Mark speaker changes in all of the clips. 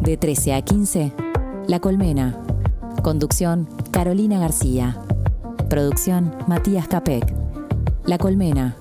Speaker 1: De 13 a 15, La Colmena. Conducción, Carolina García. Producción, Matías Capek. La Colmena.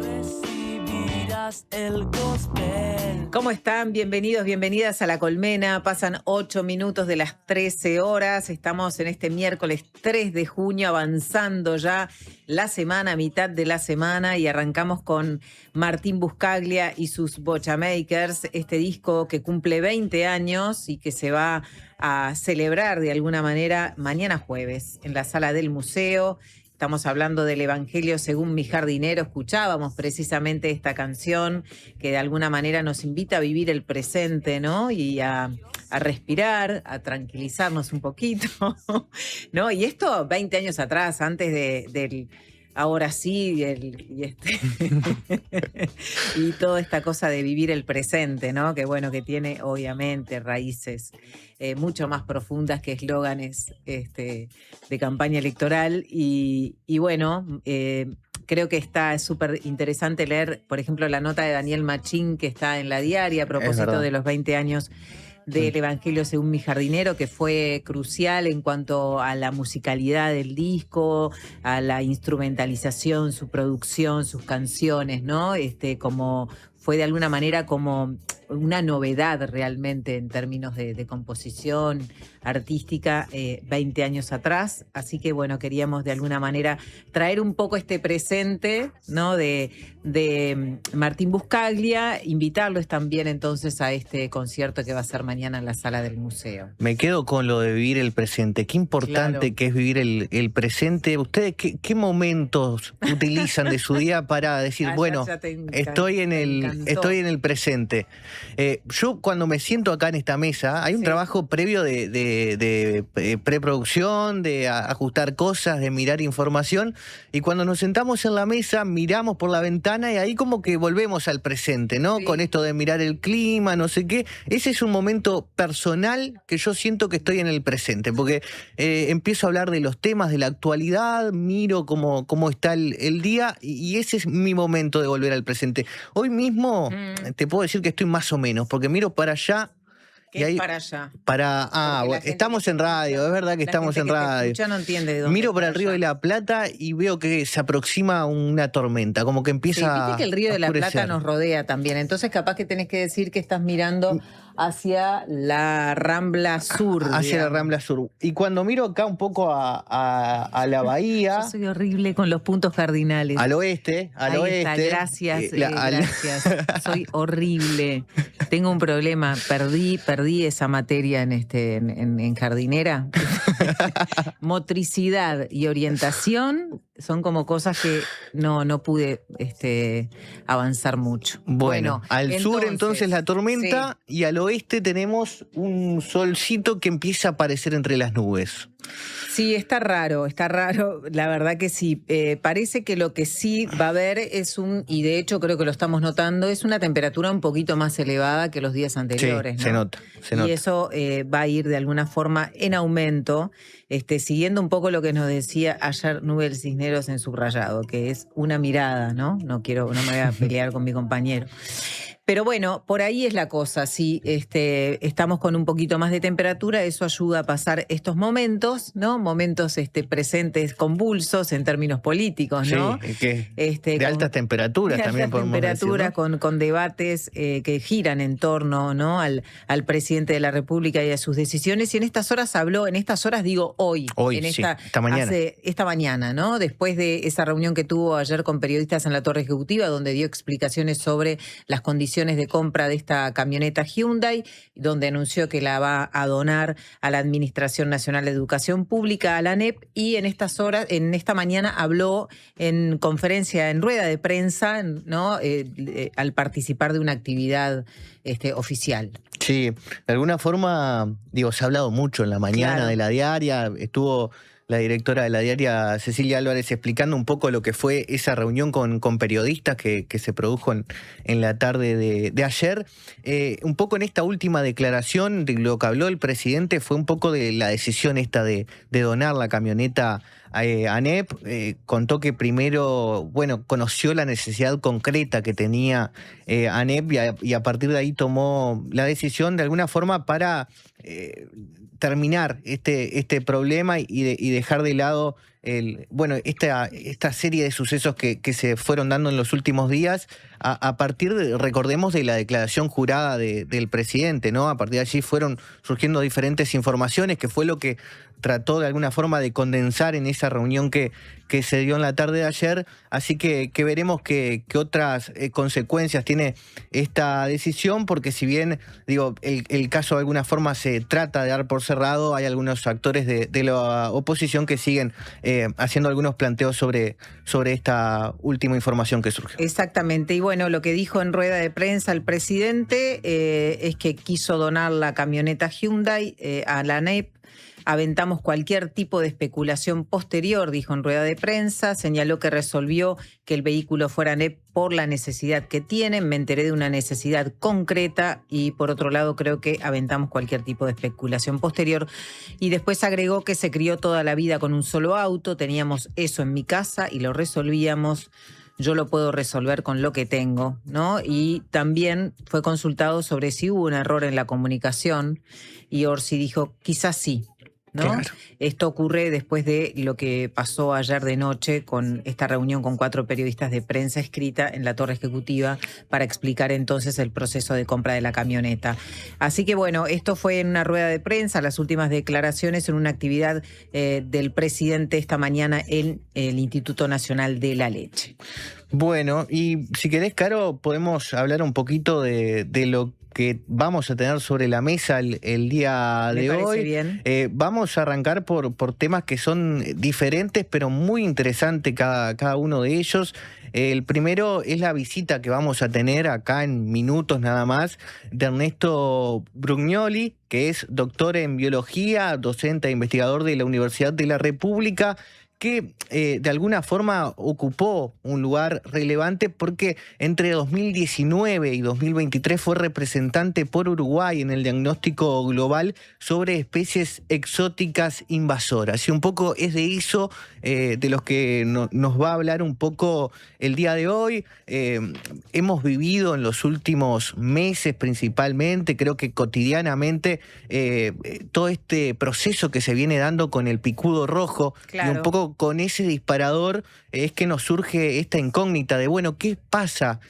Speaker 2: Recibirás el gospel.
Speaker 3: ¿Cómo están? Bienvenidos, bienvenidas a La Colmena. Pasan 8 minutos de las 13 horas. Estamos en este miércoles 3 de junio, avanzando ya la semana, mitad de la semana, y arrancamos con Martín Buscaglia y sus Bochamakers, este disco que cumple 20 años y que se va a celebrar de alguna manera mañana jueves en la sala del museo. Estamos hablando del Evangelio según mi jardinero. Escuchábamos precisamente esta canción que de alguna manera nos invita a vivir el presente, ¿no? Y a respirar, a tranquilizarnos un poquito, ¿no? Y esto 20 años atrás, antes del ahora sí y toda esta cosa de vivir el presente, ¿no? Que bueno, que tiene obviamente raíces mucho más profundas que eslóganes de campaña electoral. Y bueno, creo que está súper interesante leer, por ejemplo, la nota de Daniel Machín que está en La Diaria a propósito de los 20 años del Evangelio según mi jardinero, que fue crucial en cuanto a la musicalidad del disco, a la instrumentalización, su producción, sus canciones, ¿no? Como fue de alguna manera como una novedad realmente en términos de composición artística 20 años atrás. Así que bueno, queríamos de alguna manera traer un poco este presente, ¿no? de Martín Buscaglia, invitarlos también entonces a este concierto que va a ser mañana en la sala del museo.
Speaker 4: Me quedo con lo de vivir el presente. Qué importante que es vivir el presente. ¿Ustedes qué momentos utilizan de su día para decir, bueno, estoy en el presente? Yo cuando me siento acá en esta mesa, hay un trabajo previo de preproducción, de ajustar cosas, de mirar información, y cuando nos sentamos en la mesa miramos por la ventana y ahí como que volvemos al presente, ¿no? Sí. Con esto de mirar el clima, no sé qué. Ese es un momento personal que yo siento que estoy en el presente, porque empiezo a hablar de los temas de la actualidad, miro cómo está el día, y ese es mi momento de volver al presente. Hoy mismo te puedo decir que estoy más o menos, porque miro para allá.
Speaker 3: ¿Qué es para allá?
Speaker 4: Bueno, estamos en radio, es verdad que estamos en radio.
Speaker 3: No entiende de dónde.
Speaker 4: Miro para el Río de la Plata y veo que se aproxima una tormenta, como que empieza a.
Speaker 3: Viste que el Río de la Plata nos rodea también, entonces capaz que tenés que decir que estás mirando hacia la Rambla Sur.
Speaker 4: Hacia la Rambla Sur. Y cuando miro acá un poco a la bahía.
Speaker 3: Yo soy horrible con los puntos cardinales.
Speaker 4: Al oeste, al oeste.
Speaker 3: Está, gracias, gracias. Soy horrible. Tengo un problema. Perdí esa materia en jardinera. Motricidad y orientación son como cosas que no pude avanzar mucho.
Speaker 4: Bueno, al sur entonces la tormenta, sí. Y al oeste tenemos un solcito que empieza a aparecer entre las nubes.
Speaker 3: Sí, está raro, la verdad que sí. Parece que lo que sí va a haber y de hecho creo que lo estamos notando, es una temperatura un poquito más elevada que los días anteriores.
Speaker 4: Sí,
Speaker 3: ¿no?
Speaker 4: se nota.
Speaker 3: Y eso va a ir de alguna forma en aumento, siguiendo un poco lo que nos decía ayer Nubel Cisneros en Subrayado, que es una mirada, ¿no? No me voy a pelear con mi compañero. Pero bueno, por ahí es la cosa, sí, estamos con un poquito más de temperatura, eso ayuda a pasar estos momentos, ¿no? Momentos presentes convulsos en términos políticos, ¿no?
Speaker 4: Sí, de altas temperaturas también podemos decir, ¿no?
Speaker 3: con debates que giran en torno, ¿no? al presidente de la República y a sus decisiones. Y en estas horas digo hoy, esta mañana, ¿no? Después de esa reunión que tuvo ayer con periodistas en la Torre Ejecutiva, donde dio explicaciones sobre las condiciones de compra de esta camioneta Hyundai, donde anunció que la va a donar a la Administración Nacional de Educación Pública, a la ANEP, y en esta mañana habló en conferencia, en rueda de prensa, ¿no? Al participar de una actividad oficial.
Speaker 4: Sí, de alguna forma, se ha hablado mucho en la mañana de La Diaria, estuvo la directora de La Diaria, Cecilia Álvarez, explicando un poco lo que fue esa reunión con periodistas que se produjo en la tarde de ayer. Un poco en esta última declaración, de lo que habló el presidente fue un poco de la decisión esta de donar la camioneta ANEP, contó que primero, bueno, conoció la necesidad concreta que tenía ANEP y a partir de ahí tomó la decisión de alguna forma para terminar este problema y dejar de lado esta serie de sucesos que se fueron dando en los últimos días a partir recordemos, de la declaración jurada del presidente, ¿no? A partir de allí fueron surgiendo diferentes informaciones, que fue lo que trató de alguna forma de condensar en esa reunión que se dio en la tarde de ayer, así que veremos qué otras consecuencias tiene esta decisión, porque si bien, digo, el caso de alguna forma se trata de dar por cerrado, hay algunos actores de la oposición que siguen haciendo algunos planteos sobre esta última información que surge.
Speaker 3: Exactamente, y bueno, lo que dijo en rueda de prensa el presidente es que quiso donar la camioneta Hyundai a la ANEP. Aventamos cualquier tipo de especulación posterior, dijo en rueda de prensa, señaló que resolvió que el vehículo fuera ANEP por la necesidad que tienen, me enteré de una necesidad concreta y por otro lado creo que aventamos cualquier tipo de especulación posterior. Y después agregó que se crió toda la vida con un solo auto, teníamos eso en mi casa y lo resolvíamos. Yo lo puedo resolver con lo que tengo, ¿no? Y también fue consultado sobre si hubo un error en la comunicación y Orsi dijo, quizás sí, ¿no? Claro. Esto ocurre después de lo que pasó ayer de noche con esta reunión con 4 periodistas de prensa escrita en la Torre Ejecutiva para explicar entonces el proceso de compra de la camioneta. Así que bueno, esto fue en una rueda de prensa, las últimas declaraciones en una actividad del presidente esta mañana en el Instituto Nacional de la Leche.
Speaker 4: Bueno, y si querés, Caro, podemos hablar un poquito de lo que vamos a tener sobre la mesa el día de hoy.
Speaker 3: Bien.
Speaker 4: Vamos a arrancar por temas que son diferentes, pero muy interesantes cada uno de ellos. El primero es la visita que vamos a tener acá en minutos nada más de Ernesto Brugnoli, que es doctor en biología, docente e investigador de la Universidad de la República, que de alguna forma ocupó un lugar relevante porque entre 2019 y 2023 fue representante por Uruguay en el diagnóstico global sobre especies exóticas invasoras. Y un poco es de eso de los que nos va a hablar un poco el día de hoy. Hemos vivido en los últimos meses principalmente, creo que cotidianamente, todo este proceso que se viene dando con el picudo rojo. Claro. Y un poco con ese disparador es que nos surge esta incógnita de, bueno, ¿qué pasa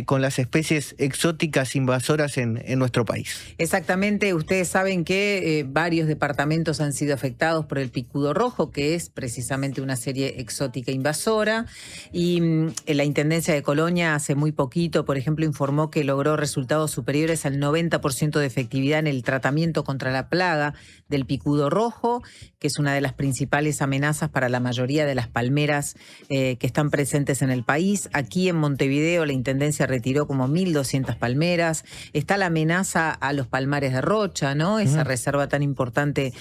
Speaker 4: con las especies exóticas invasoras en nuestro país? Exactamente, ustedes saben que varios departamentos han sido afectados por el picudo rojo, que es precisamente una serie exótica invasora, y la Intendencia de Colonia hace muy poquito, por ejemplo, informó que logró resultados superiores al 90% de efectividad en el tratamiento contra la plaga del picudo rojo, que es una de las principales amenazas para la mayoría de las palmeras que están presentes en el país. Aquí en Montevideo la Intendencia retiró como 1.200 palmeras. Está la amenaza a los palmares de Rocha, ¿no? Esa reserva tan importante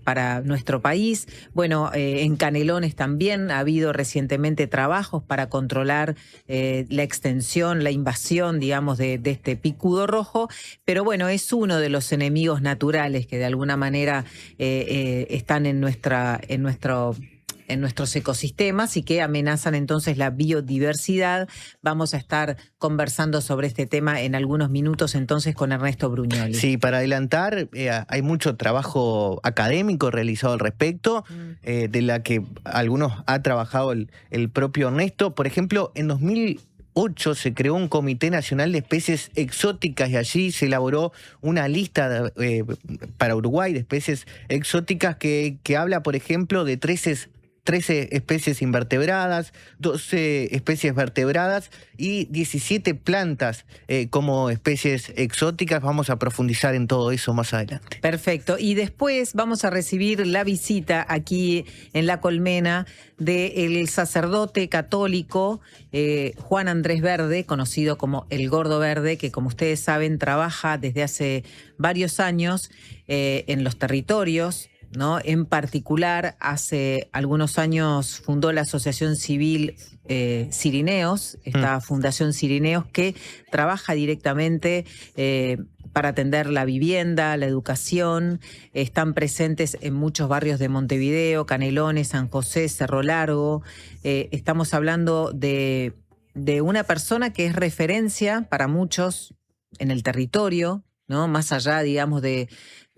Speaker 4: para nuestro país. Bueno, en Canelones también ha habido recientemente trabajos para controlar la extensión, la invasión, digamos, de este picudo rojo. Pero bueno, es uno de los enemigos naturales que de alguna manera están en nuestros ecosistemas y que amenazan entonces la biodiversidad. Vamos a estar conversando sobre este tema en algunos minutos entonces con Ernesto Brugnoli. Sí, para adelantar, hay mucho trabajo académico realizado al respecto, de la que algunos ha trabajado el propio Ernesto. Por ejemplo, en 2008 se creó un Comité Nacional de Especies Exóticas y allí se elaboró una lista para Uruguay de especies exóticas que habla, por ejemplo, de 13 especies invertebradas, 12 especies vertebradas y 17 plantas como especies exóticas. Vamos a profundizar en todo eso más adelante. Perfecto. Y después vamos a recibir la visita aquí en La Colmena del sacerdote católico Juan Andrés Verde, conocido como el Gordo Verde, que como ustedes saben trabaja desde hace varios años en los territorios, ¿no? En particular, hace algunos años fundó la Asociación Civil Cirineos, esta Fundación Cirineos que trabaja directamente
Speaker 3: para atender la vivienda, la educación. Están presentes en muchos barrios de Montevideo, Canelones, San José, Cerro Largo. Estamos hablando de una persona que es referencia para muchos en el territorio, ¿no? Más allá, digamos, de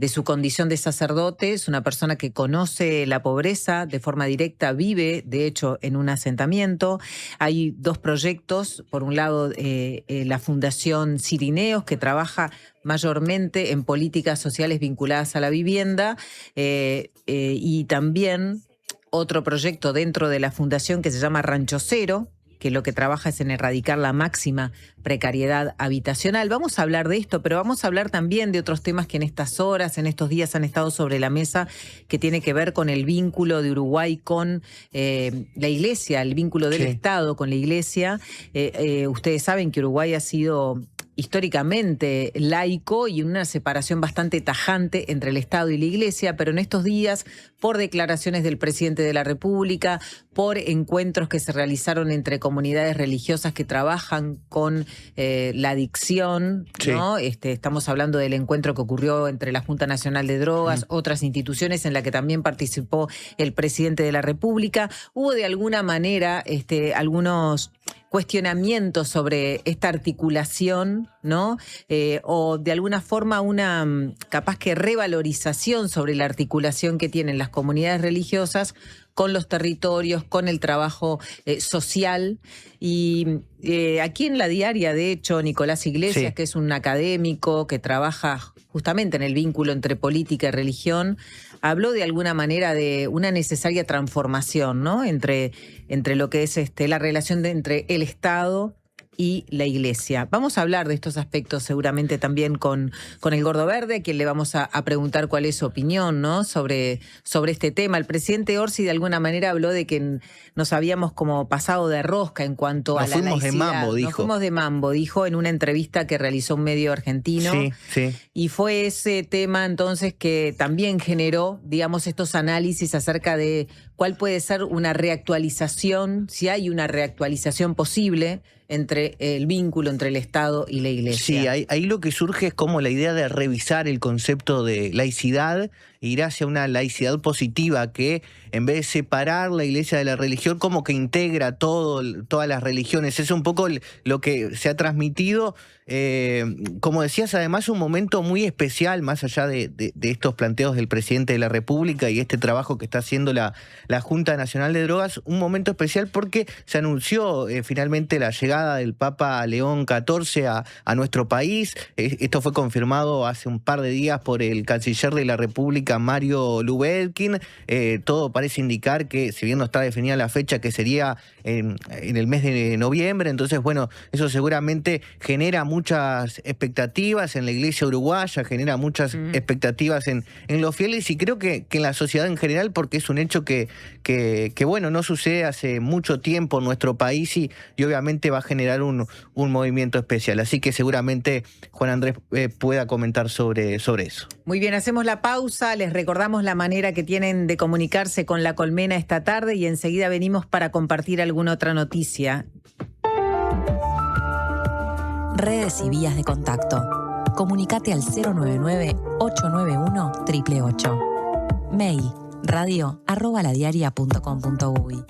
Speaker 3: su condición de sacerdote, es una persona que conoce la pobreza de forma directa, vive, de hecho, en un asentamiento. Hay 2 proyectos, por un lado, la Fundación Cirineos, que trabaja mayormente en políticas sociales vinculadas a la vivienda, y también otro proyecto dentro de la fundación que se llama Rancho Cero, que lo que trabaja es en erradicar la máxima precariedad habitacional. Vamos a hablar de esto, pero vamos a hablar también de otros temas que en estas horas, en estos días han estado sobre la mesa, que tiene que ver con el vínculo de Uruguay con la Iglesia, el vínculo del Estado con la Iglesia. Ustedes saben que Uruguay ha sido históricamente laico y una separación bastante tajante entre el Estado y la Iglesia, pero en estos días, por declaraciones del presidente de la República, por encuentros que se realizaron entre comunidades religiosas que trabajan con la adicción, ¿no? Estamos hablando del encuentro que ocurrió entre la Junta Nacional de Drogas, otras instituciones en la que también participó el presidente de la República. Hubo de alguna manera algunos cuestionamientos sobre esta articulación, ¿no? O de alguna forma una capaz que revalorización sobre la articulación que tienen las comunidades religiosas con los territorios, con el trabajo social. Y aquí en La Diaria, de hecho, Nicolás Iglesias, que es un académico que trabaja justamente en el vínculo entre política y religión, habló de alguna manera de una necesaria transformación, ¿no? Entre lo que es la relación entre el Estado y la Iglesia. Vamos a hablar de estos aspectos seguramente también con el Gordo Verde, a quien le vamos a preguntar cuál es su opinión, ¿no? sobre este tema. El presidente Orsi de alguna manera habló de que nos habíamos como pasado de rosca en cuanto a la laicidad. Nos fuimos de mambo, dijo en una entrevista que realizó un medio argentino. Sí. Y fue ese tema entonces que también generó, digamos, estos análisis acerca de cuál puede ser una reactualización, si hay una reactualización posible entre el vínculo entre el Estado y la Iglesia.
Speaker 4: Sí, ahí lo que surge es como la idea de revisar el concepto de laicidad e ir hacia una laicidad positiva que, en vez de separar la Iglesia de la religión, como que integra todas las religiones. Es un poco lo que se ha transmitido. Como decías, además, un momento muy especial, más allá de estos planteos del presidente de la República y este trabajo que está haciendo la Junta Nacional de Drogas, un momento especial porque se anunció finalmente la llegada del Papa León XIV a nuestro país. Esto fue confirmado hace un par de días por el canciller de la República, Mario Lubelkin. Todo parece indicar que, si bien no está definida la fecha, que sería en el mes de noviembre. Entonces, bueno, eso seguramente genera muchas expectativas en la Iglesia uruguaya, genera muchas expectativas en los fieles y creo que en la sociedad en general, porque es un hecho que bueno, no sucede hace mucho tiempo en nuestro país y obviamente va a generar un movimiento especial. Así que seguramente Juan Andrés pueda comentar sobre eso.
Speaker 3: Muy bien, hacemos la pausa, les recordamos la manera que tienen de comunicarse con La Colmena esta tarde y enseguida venimos para compartir alguna otra noticia.
Speaker 1: Redes y vías de contacto. Comunicate al 099-891-888. Mail radio@ladiaria.com.uy.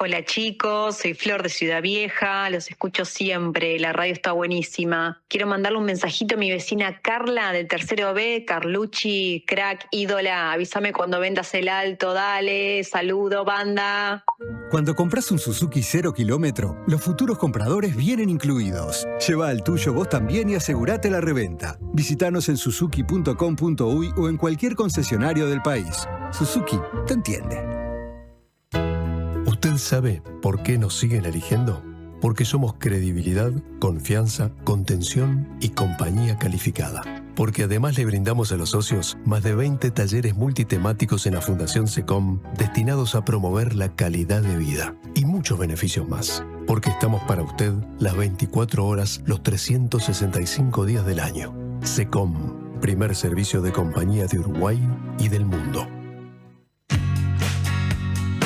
Speaker 5: Hola chicos, soy Flor de Ciudad Vieja, los escucho siempre, la radio está buenísima. Quiero mandarle un mensajito a mi vecina Carla del tercero B, Carlucci, crack, ídola, avísame cuando vendas el alto, dale, saludo, banda.
Speaker 6: Cuando compras un Suzuki 0 kilómetro, los futuros compradores vienen incluidos. Lleva el tuyo vos también y asegurate la reventa. Visítanos en suzuki.com.uy o en cualquier concesionario del país. Suzuki te entiende.
Speaker 7: ¿Usted sabe por qué nos siguen eligiendo? Porque somos credibilidad, confianza, contención y compañía calificada. Porque además le brindamos a los socios más de 20 talleres multitemáticos en la Fundación SECOM destinados a promover la calidad de vida y muchos beneficios más. Porque estamos para usted las 24 horas, los 365 días del año. SECOM, primer servicio de compañía de Uruguay y del mundo.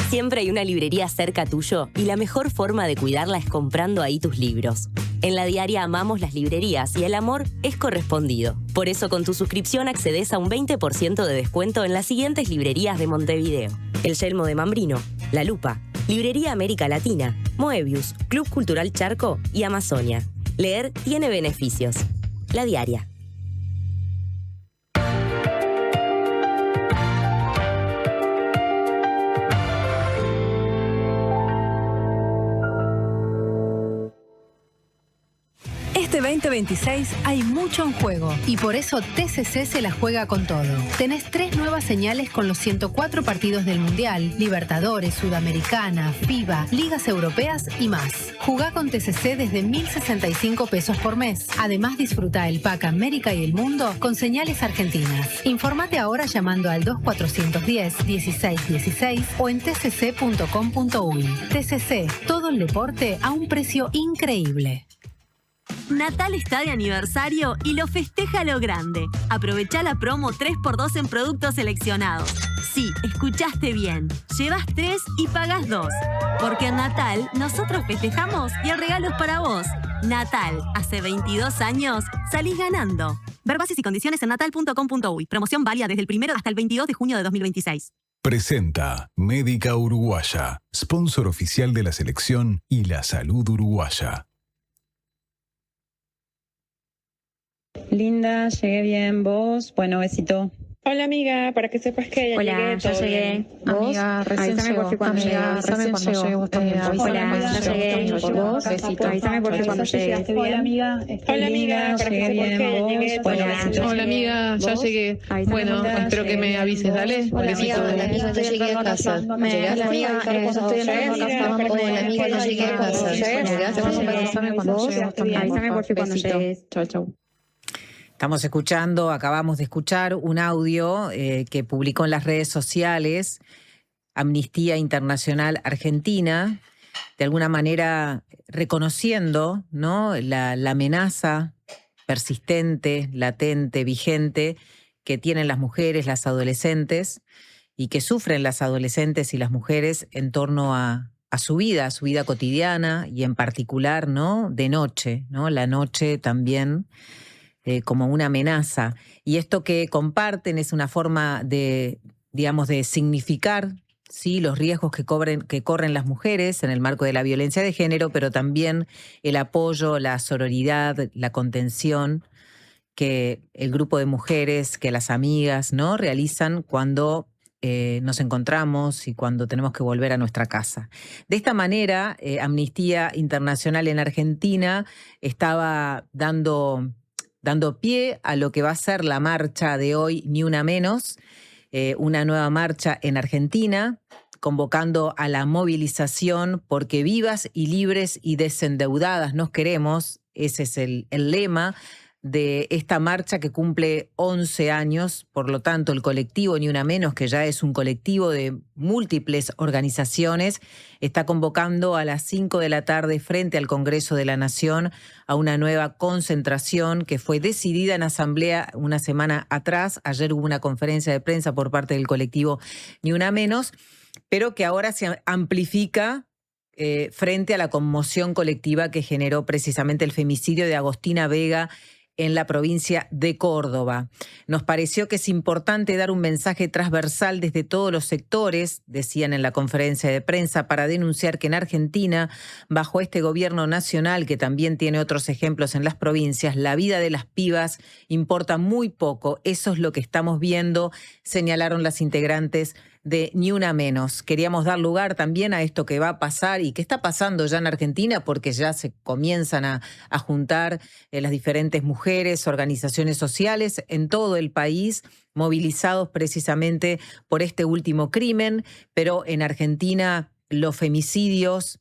Speaker 8: Siempre hay una librería cerca tuyo y la mejor forma de cuidarla es comprando ahí tus libros. En La Diaria amamos las librerías y el amor es correspondido. Por eso con tu suscripción accedes a un 20% de descuento en las siguientes librerías de Montevideo: El Yelmo de Mambrino, La Lupa, Librería América Latina, Moebius, Club Cultural Charco y Amazonia. Leer tiene beneficios. La Diaria.
Speaker 9: Este 2026 hay mucho en juego y por eso TCC se la juega con todo. Tenés 3 nuevas señales con los 104 partidos del Mundial, Libertadores, Sudamericana, FIBA, Ligas Europeas y más. Jugá con TCC desde 1.065 pesos por mes. Además, disfruta el pack América y el Mundo con señales argentinas. Informate ahora llamando al 2410-1616 o en tcc.com.uy. TCC, todo el deporte a un precio increíble.
Speaker 10: Natal está de aniversario y lo festeja a lo grande. Aprovecha la promo 3x2 en productos seleccionados. Sí, escuchaste bien. Llevas 3 y pagas 2. Porque en Natal nosotros festejamos y el regalo es para vos. Natal, hace 22 años, salís ganando. Ver bases y condiciones en natal.com.uy. Promoción válida desde el 1 hasta el 22 de junio de 2026.
Speaker 11: Presenta Médica Uruguaya, sponsor oficial de la selección y la salud uruguaya.
Speaker 12: Linda, llegué bien, vos, bueno, besito.
Speaker 13: Hola amiga, para que sepas que ya
Speaker 12: Hola,
Speaker 13: llegué.
Speaker 12: ya llegué.
Speaker 13: Amiga, recién
Speaker 12: avísame por si cuando llegue.
Speaker 13: Amiga, recién llegué.
Speaker 12: Hola, ya llegué. Vos, besito. Avísame por si cuando llegue.
Speaker 13: Hola amiga, para que sepas que ya llegué.
Speaker 14: Hola amiga, ya llegué. Bueno, espero que me avises, dale.
Speaker 12: Hola amiga, ya llegué a casa. ¿Llegaste amiga? Estoy en casa. Hola amiga, ya llegué a casa. ¿Llegaste? Avísame por si cuando llegues. Chau, chau.
Speaker 3: Estamos escuchando, acabamos de escuchar un audio que publicó en las redes sociales Amnistía Internacional Argentina, de alguna manera reconociendo, ¿no?, la amenaza persistente, latente, vigente que tienen las mujeres, las adolescentes, y que sufren las adolescentes y las mujeres en torno a su vida cotidiana y en particular, ¿no?, de noche, ¿no?, la noche también como una amenaza. Y esto que comparten es una forma de, digamos, de significar, ¿sí?, los riesgos que corren las mujeres en el marco de la violencia de género, pero también el apoyo, la sororidad, la contención que el grupo de mujeres, que las amigas, ¿no?, realizan cuando nos encontramos y cuando tenemos que volver a nuestra casa. De esta manera, Amnistía Internacional en Argentina estaba dando pie a lo que va a ser la marcha de hoy, Ni Una Menos, una nueva marcha en Argentina, convocando a la movilización porque vivas y libres y desendeudadas nos queremos. Ese es el lema de esta marcha que cumple 11 años. Por lo tanto, el colectivo Ni Una Menos, que ya es un colectivo de múltiples organizaciones, está convocando a las 5 de la tarde frente al Congreso de la Nación a una nueva concentración que fue decidida en asamblea una semana atrás. Ayer hubo una conferencia de prensa por parte del colectivo Ni Una Menos, pero que ahora se amplifica frente a la conmoción colectiva que generó precisamente el femicidio de Agostina Vega en la provincia de Córdoba. Nos pareció que es importante dar un mensaje transversal desde todos los sectores, decían en la conferencia de prensa, para denunciar que en Argentina, bajo este gobierno nacional, que también tiene otros ejemplos en las provincias, la vida de las pibas importa muy poco. Eso es lo que estamos viendo, señalaron las integrantes de Ni Una Menos. Queríamos dar lugar también a esto que va a pasar y que está pasando ya en Argentina, porque ya se comienzan a juntar las diferentes mujeres, organizaciones sociales en todo el país, movilizados precisamente por este último crimen. Pero en Argentina los femicidios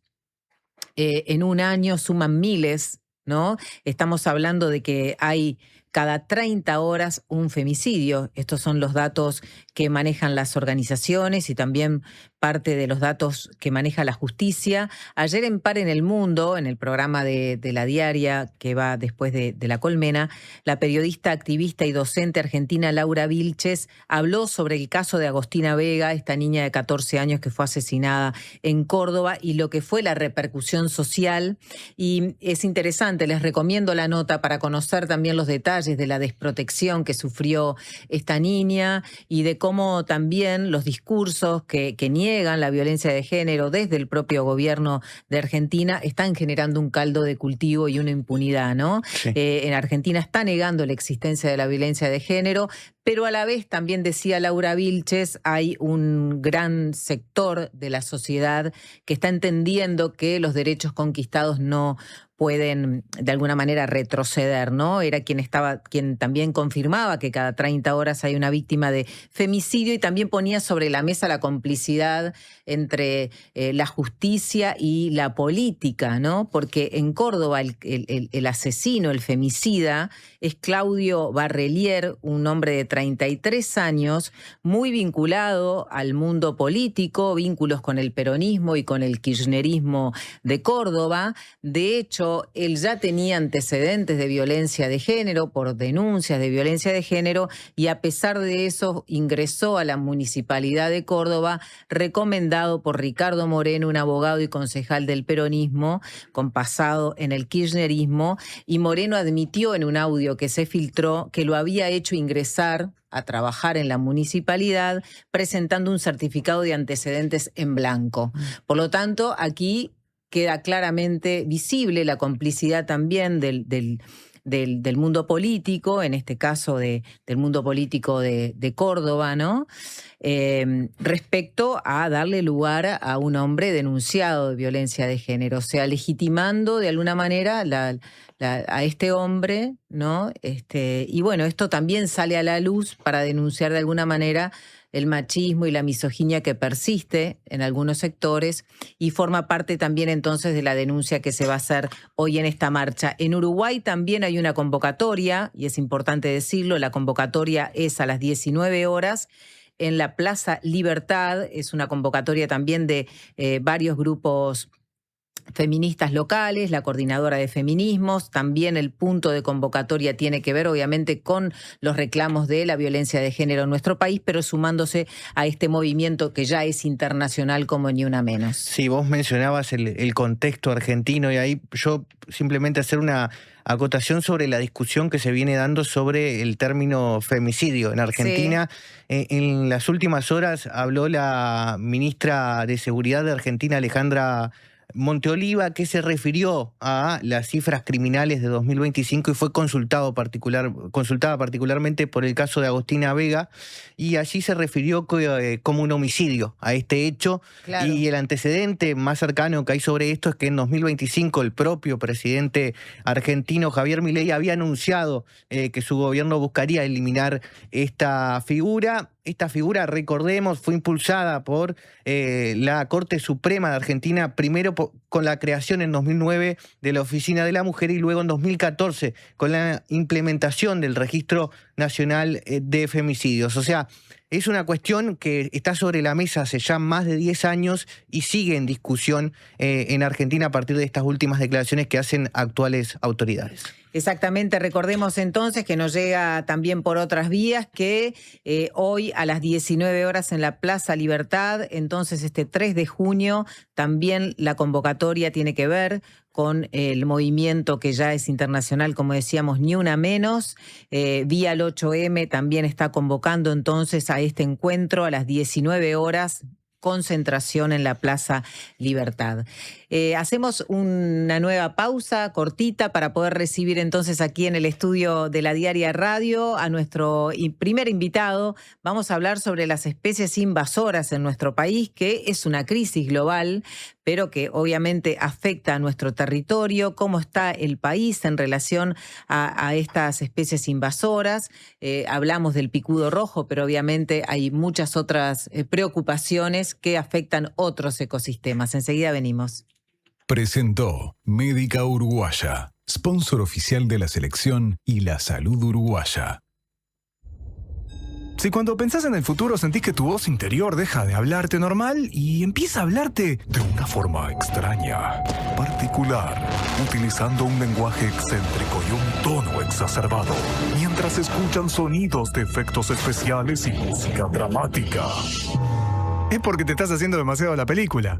Speaker 3: en un año suman miles, ¿no? Estamos hablando de que hay cada 30 horas un femicidio. Estos son los datos que manejan las organizaciones y también parte de los datos que maneja la justicia. Ayer en Par en el Mundo, en el programa de La Diaria, que va después de La Colmena, la periodista, activista y docente argentina Laura Vilches habló sobre el caso de Agostina Vega, esta niña de 14 años que fue asesinada en Córdoba, y lo que fue la repercusión social. Y es interesante, les recomiendo la nota para conocer también los detalles de la desprotección que sufrió esta niña y de cómo también los discursos que niegan la violencia de género desde el propio gobierno de Argentina están generando un caldo de cultivo y una impunidad, ¿no?
Speaker 4: Sí.
Speaker 3: En Argentina está negando la existencia de la violencia de género, pero a la vez, también decía Laura Vilches, hay un gran sector de la sociedad que está entendiendo que los derechos conquistados no pueden de alguna manera retroceder, ¿no? Era quien también confirmaba que cada 30 horas hay una víctima de femicidio y también ponía sobre la mesa la complicidad entre la justicia y la política, ¿no? Porque en Córdoba el asesino, el femicida, es Claudio Barrelier, un hombre de 33 años, muy vinculado al mundo político, vínculos con el peronismo y con el kirchnerismo de Córdoba. De hecho, él ya tenía antecedentes de violencia de género, por denuncias de violencia de género, y a pesar de eso ingresó a la Municipalidad de Córdoba, recomendado por Ricardo Moreno, un abogado y concejal del peronismo, con pasado en el kirchnerismo, y Moreno admitió en un audio que se filtró que lo había hecho ingresar a trabajar en la municipalidad presentando un certificado de antecedentes en blanco. Por lo tanto, aquí queda claramente visible la complicidad también del mundo político, en este caso del mundo político de Córdoba, ¿no? Respecto a darle lugar a un hombre denunciado de violencia de género, o sea, legitimando de alguna manera a este hombre, ¿no? Y bueno, esto también sale a la luz para denunciar de alguna manera el machismo y la misoginia que persiste en algunos sectores y forma parte también entonces de la denuncia que se va a hacer hoy en esta marcha. En Uruguay también hay una convocatoria, y es importante decirlo, la convocatoria es a las 19 horas en la Plaza Libertad, es una convocatoria también de varios grupos feministas locales, la coordinadora de feminismos, también el punto de convocatoria tiene que ver obviamente con los reclamos de la violencia de género en nuestro país, pero sumándose a este movimiento que ya es internacional como Ni Una Menos.
Speaker 4: Sí, vos mencionabas el contexto argentino y ahí yo simplemente hacer una acotación sobre la discusión que se viene dando sobre el término femicidio en Argentina. Sí. En las últimas horas habló la ministra de Seguridad de Argentina, Alejandra Monteoliva, que se refirió a las cifras criminales de 2025 y fue consultada particularmente por el caso de Agostina Vega, y allí se refirió como un homicidio a este hecho. Claro. Y el antecedente más cercano que hay sobre esto es que en 2025 el propio presidente argentino Javier Milei había anunciado que su gobierno buscaría eliminar esta figura. Esta figura, recordemos, fue impulsada por la Corte Suprema de Argentina, primero con la creación en 2009 de la Oficina de la Mujer y luego en 2014 con la implementación del Registro Nacional de Femicidios. O sea, es una cuestión que está sobre la mesa hace ya más de 10 años y sigue en discusión en Argentina a partir de estas últimas declaraciones que hacen actuales autoridades.
Speaker 3: Exactamente, recordemos entonces que nos llega también por otras vías que hoy a las 19 horas en la Plaza Libertad, entonces este 3 de junio, también la convocatoria tiene que ver con el movimiento que ya es internacional, como decíamos, Ni Una Menos. Vía el 8M también está convocando entonces a este encuentro a las 19 horas, concentración en la Plaza Libertad. Hacemos una nueva pausa cortita para poder recibir entonces aquí en el estudio de La Diaria Radio a nuestro primer invitado. Vamos a hablar sobre las especies invasoras en nuestro país, que es una crisis global, pero que obviamente afecta a nuestro territorio, cómo está el país en relación a estas especies invasoras. Hablamos del picudo rojo, pero obviamente hay muchas otras preocupaciones que afectan otros ecosistemas. Enseguida venimos.
Speaker 11: Presentó Médica Uruguaya. sponsor oficial de la selección y la salud uruguaya.
Speaker 15: Si cuando pensás en el futuro sentís que tu voz interior deja de hablarte normal y empieza a hablarte de una forma extraña, particular, utilizando un lenguaje excéntrico y un tono exacerbado, mientras escuchan sonidos de efectos especiales y música dramática, es porque te estás haciendo demasiado la película.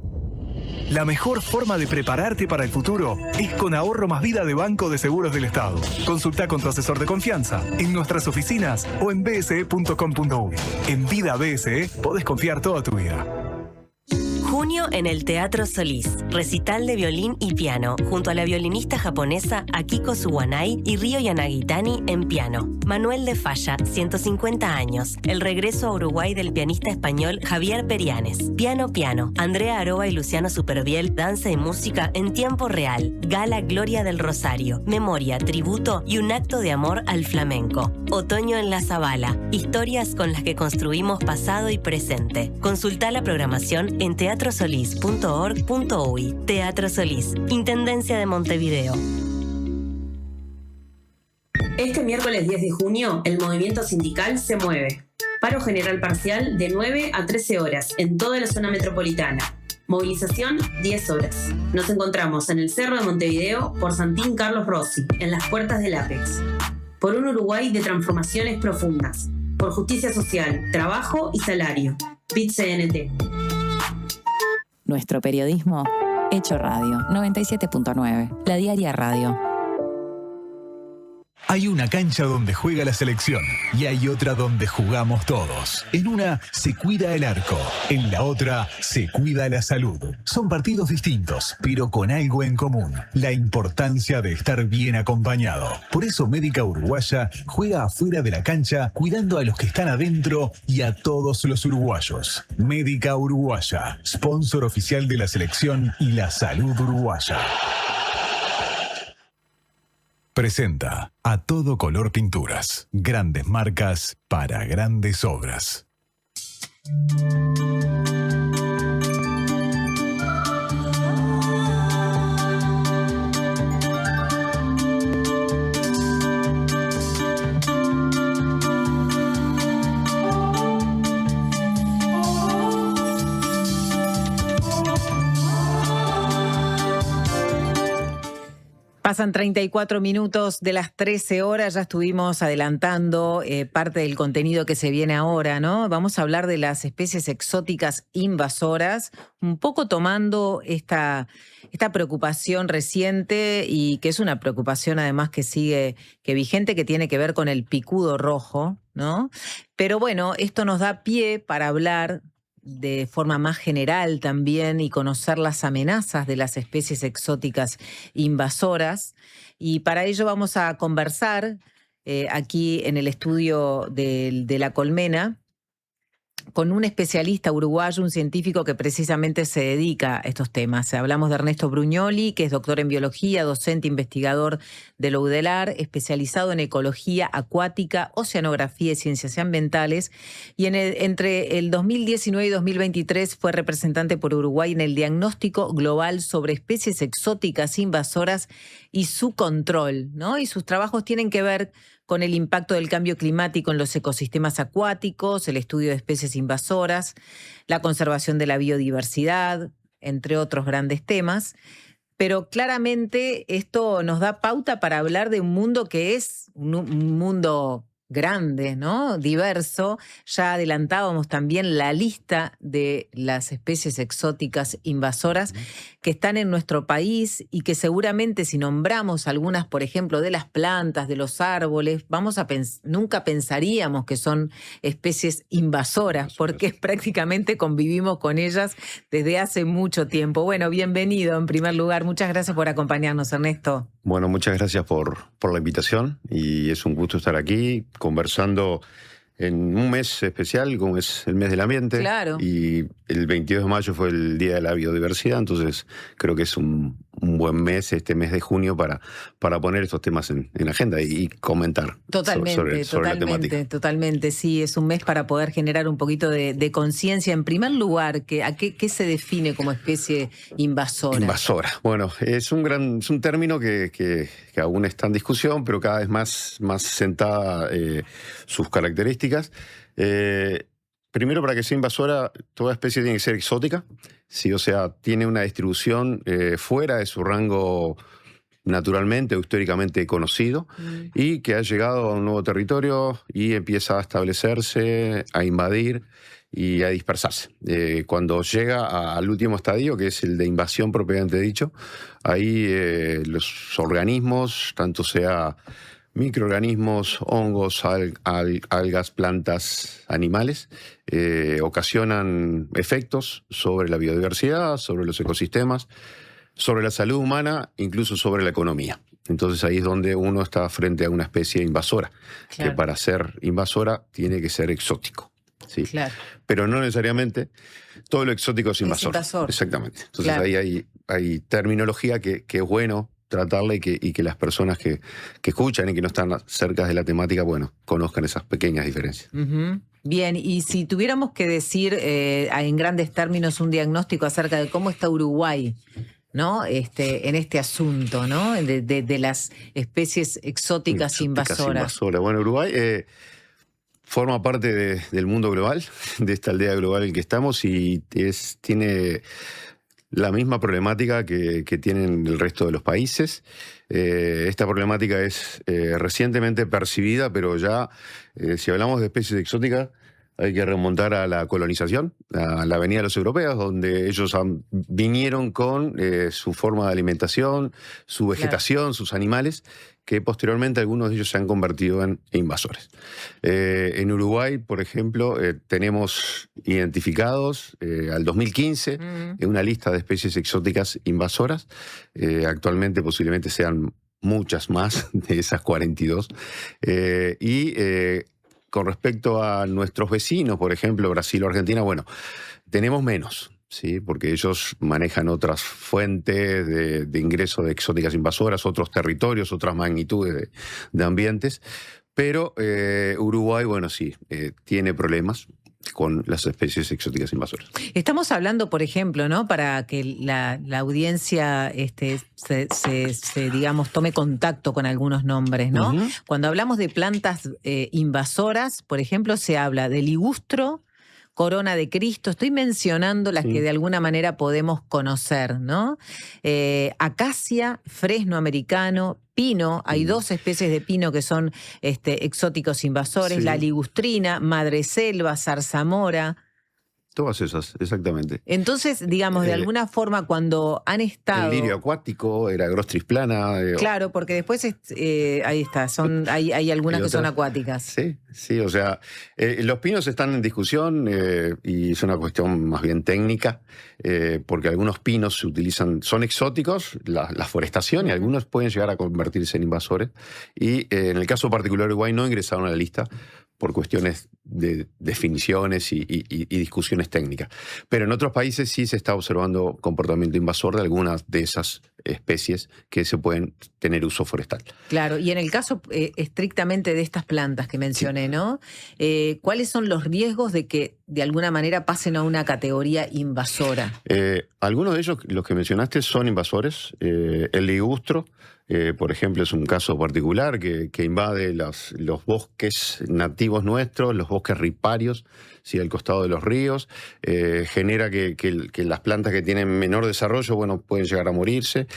Speaker 15: La mejor forma de prepararte para el futuro es con Ahorro Más Vida de Banco de Seguros del Estado. Consulta con tu asesor de confianza en nuestras oficinas o en bse.com.uy. En Vida BSE podés confiar toda tu vida.
Speaker 8: Junio en el Teatro Solís. Recital de violín y piano, junto a la violinista japonesa Akiko Suwanai y Ryo Yanagitani en piano. Manuel de Falla, 150 años. El regreso a Uruguay del pianista español Javier Perianes. Piano Piano. Andrea Aroa y Luciano Superviel, danza y música en tiempo real. Gala Gloria del Rosario. Memoria, tributo y un acto de amor al flamenco. Otoño en la Zabala. Historias con las que construimos pasado y presente. Consulta la programación en teatrosolís.org.uy. Teatro Solís, Intendencia de Montevideo.
Speaker 16: Este miércoles 10 de junio, el movimiento sindical se mueve. Paro general parcial de 9 a 13 horas en toda la zona metropolitana. Movilización 10 horas. Nos encontramos en el Cerro de Montevideo por Santín Carlos Rossi, en las puertas del Apex. Por un Uruguay de transformaciones profundas. Por justicia social, trabajo y salario. PIT-CNT.
Speaker 1: Nuestro periodismo hecho radio. 97.9. La Diaria Radio.
Speaker 11: Hay una cancha donde juega la selección y hay otra donde jugamos todos. En una se cuida el arco, en la otra se cuida la salud. Son partidos distintos, pero con algo en común: la importancia de estar bien acompañado. Por eso Médica Uruguaya juega afuera de la cancha, cuidando a los que están adentro y a todos los uruguayos. Médica Uruguaya, sponsor oficial de la selección y la salud uruguaya. Presenta A Todo Color Pinturas. Grandes marcas para grandes obras.
Speaker 3: Pasan 34 minutos de las 13 horas, ya estuvimos adelantando parte del contenido que se viene ahora, ¿no? Vamos a hablar de las especies exóticas invasoras, un poco tomando esta preocupación reciente y que es una preocupación además que sigue vigente, que tiene que ver con el picudo rojo, ¿no? Pero bueno, esto nos da pie para hablar de forma más general también y conocer las amenazas de las especies exóticas invasoras. Y para ello vamos a conversar aquí en el estudio de La Colmena con un especialista uruguayo, un científico que precisamente se dedica a estos temas. Hablamos de Ernesto Brugnoli, que es doctor en biología, docente investigador de la UDELAR, especializado en ecología acuática, oceanografía y ciencias ambientales, y entre el 2019 y 2023 fue representante por Uruguay en el diagnóstico global sobre especies exóticas invasoras y su control, ¿no? Y sus trabajos tienen que ver con el impacto del cambio climático en los ecosistemas acuáticos, el estudio de especies invasoras, la conservación de la biodiversidad, entre otros grandes temas. Pero claramente esto nos da pauta para hablar de un mundo que es un mundo grande, ¿no? Diverso. Ya adelantábamos también la lista de las especies exóticas invasoras que están en nuestro país y que seguramente si nombramos algunas, por ejemplo, de las plantas, de los árboles, nunca pensaríamos que son especies invasoras, porque prácticamente convivimos con ellas desde hace mucho tiempo. Bueno, bienvenido en primer lugar. Muchas gracias por acompañarnos, Ernesto.
Speaker 17: Bueno, muchas gracias por la invitación y es un gusto estar aquí conversando en un mes especial, como es el mes del ambiente.
Speaker 3: Claro.
Speaker 17: Y el 22 de mayo fue el Día de la Biodiversidad, entonces creo que es un buen mes, este mes de junio, para poner estos temas en agenda y comentar sobre la temática.
Speaker 3: Totalmente, sí, es un mes para poder generar un poquito de conciencia. En primer lugar, ¿qué se define como especie invasora?
Speaker 17: Invasora, bueno, es un término que aún está en discusión, pero cada vez más sentada sus características. Primero, para que sea invasora, toda especie tiene que ser exótica, ¿sí? O sea, tiene una distribución fuera de su rango naturalmente o históricamente conocido, y que ha llegado a un nuevo territorio y empieza a establecerse, a invadir y a dispersarse. Cuando llega al último estadio, que es el de invasión propiamente dicho, ahí los organismos, tanto sea microorganismos, hongos, algas, plantas, animales, ocasionan efectos sobre la biodiversidad, sobre los ecosistemas, sobre la salud humana, incluso sobre la economía. Entonces ahí es donde uno está frente a una especie invasora, claro, que para ser invasora tiene que ser exótico. ¿Sí? Claro. Pero no necesariamente todo lo exótico es invasor. Exactamente. Entonces claro, ahí hay terminología que es bueno tratarla y que las personas que escuchan y que no están cerca de la temática, bueno, conozcan esas pequeñas diferencias.
Speaker 3: Uh-huh. Bien, y si tuviéramos que decir en grandes términos un diagnóstico acerca de cómo está Uruguay, ¿no? En este asunto, ¿no? De las especies exóticas invasoras.
Speaker 17: Bueno, Uruguay forma parte del mundo global, de esta aldea global en que estamos, y tiene la misma problemática que tienen el resto de los países. Esta problemática es recientemente percibida, pero ya, si hablamos de especies exóticas, hay que remontar a la colonización, a la venida de los europeos, donde ellos vinieron con su forma de alimentación, su vegetación, claro, sus animales, que posteriormente algunos de ellos se han convertido en invasores. En Uruguay, por ejemplo, tenemos identificados al 2015 una lista de especies exóticas invasoras. Actualmente posiblemente sean muchas más de esas 42. Con respecto a nuestros vecinos, por ejemplo, Brasil o Argentina, bueno, tenemos menos, ¿sí? Porque ellos manejan otras fuentes de ingreso de exóticas invasoras, otros territorios, otras magnitudes de ambientes. Pero Uruguay, bueno, sí, tiene problemas con las especies exóticas invasoras.
Speaker 3: Estamos hablando, por ejemplo, ¿no? Para que la audiencia digamos, tome contacto con algunos nombres, ¿no? Uh-huh. Cuando hablamos de plantas invasoras, por ejemplo, se habla de ligustro, corona de Cristo. Estoy mencionando las que de alguna manera podemos conocer, ¿no? Acacia, fresno americano, pino. Hay dos especies de pino que son exóticos invasores. Sí. La ligustrina, madreselva, zarzamora.
Speaker 17: Todas esas, exactamente.
Speaker 3: Entonces, digamos, de alguna forma, cuando han estado...
Speaker 17: El lirio acuático, era Grostris plana.
Speaker 3: Claro, porque después, ahí está, hay algunas que son acuáticas.
Speaker 17: Sí, o sea, los pinos están en discusión y es una cuestión más bien técnica, porque algunos pinos se utilizan, son exóticos, la forestación, y algunos pueden llegar a convertirse en invasores. Y en el caso particular de Uruguay no ingresaron a la lista por cuestiones de definiciones y discusiones técnicas. Pero en otros países sí se está observando comportamiento invasor de algunas de esas especies que se pueden tener uso forestal.
Speaker 3: Claro, y en el caso estrictamente de estas plantas que mencioné, ¿no? ¿Cuáles son los riesgos de que de alguna manera pasen a una categoría invasora?
Speaker 17: Algunos de ellos, los que mencionaste, son invasores. El ligustro, por ejemplo, es un caso particular que invade los bosques nativos nuestros, los bosques riparios, ¿sí? Al costado de los ríos, genera que las plantas que tienen menor desarrollo, bueno, pueden llegar a morirse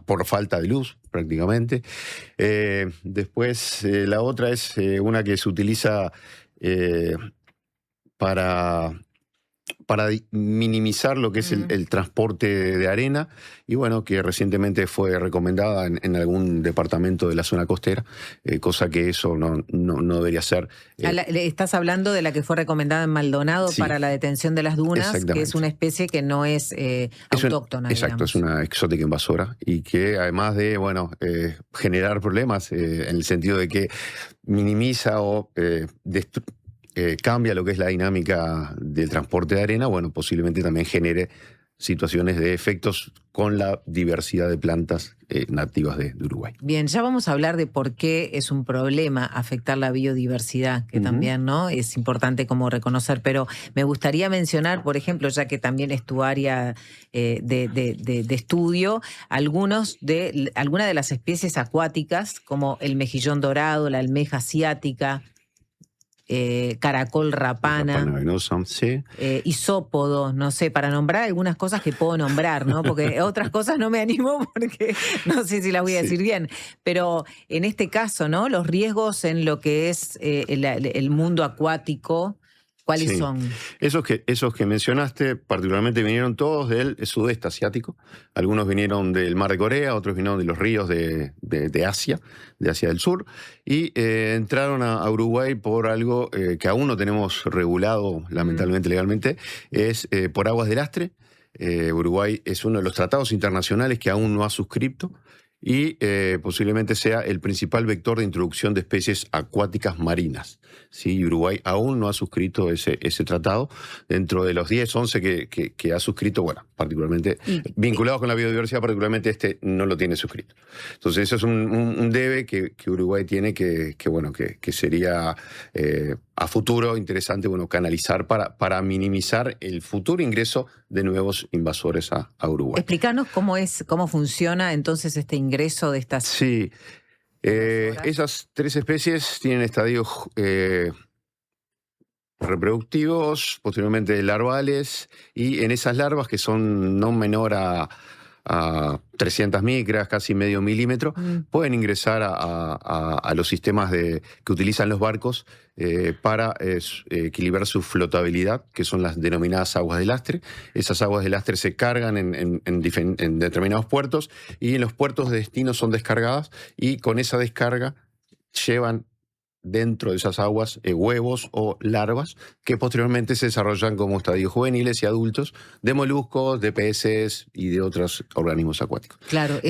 Speaker 17: por falta de luz, prácticamente. Después, la otra es una que se utiliza para minimizar lo que es el transporte de arena, y bueno, que recientemente fue recomendada en algún departamento de la zona costera, cosa que eso no debería ser.
Speaker 3: Estás hablando de la que fue recomendada en Maldonado, sí, para la detención de las dunas, que es una especie que no es autóctona.
Speaker 17: Exacto, es una exótica invasora, y que además de, generar problemas en el sentido de que minimiza o cambia lo que es la dinámica del transporte de arena, bueno, posiblemente también genere situaciones de efectos con la diversidad de plantas nativas de Uruguay.
Speaker 3: Bien, ya vamos a hablar de por qué es un problema afectar la biodiversidad, que también, ¿no?, es importante como reconocer, pero me gustaría mencionar, por ejemplo, ya que también es tu área de estudio, algunas de las especies acuáticas, como el mejillón dorado, la almeja asiática, caracol rapana
Speaker 17: venosa, sí.
Speaker 3: Isópodo, no sé, para nombrar algunas cosas que puedo nombrar, ¿no? Porque otras cosas no me animo porque no sé si las voy a decir bien. Pero en este caso, ¿no?, los riesgos en lo que es el mundo acuático, ¿cuáles son?
Speaker 17: Esos que mencionaste particularmente vinieron todos del sudeste asiático. Algunos vinieron del Mar de Corea, otros vinieron de los ríos de Asia del Sur, y entraron a Uruguay por algo que aún no tenemos regulado, lamentablemente legalmente, es por aguas de lastre. Uruguay es uno de los tratados internacionales que aún no ha suscrito, y posiblemente sea el principal vector de introducción de especies acuáticas marinas. ¿Sí? Uruguay aún no ha suscrito ese tratado. Dentro de los 10, 11 que ha suscrito, bueno, particularmente vinculados con la biodiversidad, particularmente este no lo tiene suscrito. Entonces eso es un debe que Uruguay tiene que sería a futuro interesante, bueno, canalizar para minimizar el futuro ingreso de nuevos invasores a Uruguay.
Speaker 3: Explícanos cómo funciona entonces este ingreso de estas...
Speaker 17: Sí, esas 3 especies tienen estadios reproductivos, posteriormente larvales, y en esas larvas, que son no menor a 300 micras, casi medio milímetro, pueden ingresar a los sistemas que utilizan los barcos para equilibrar su flotabilidad, que son las denominadas aguas de lastre. Esas aguas de lastre se cargan en determinados puertos, y en los puertos de destino son descargadas, y con esa descarga llevan dentro de esas aguas huevos o larvas que posteriormente se desarrollan como estadios juveniles y adultos de moluscos, de peces y de otros organismos acuáticos.
Speaker 3: Claro,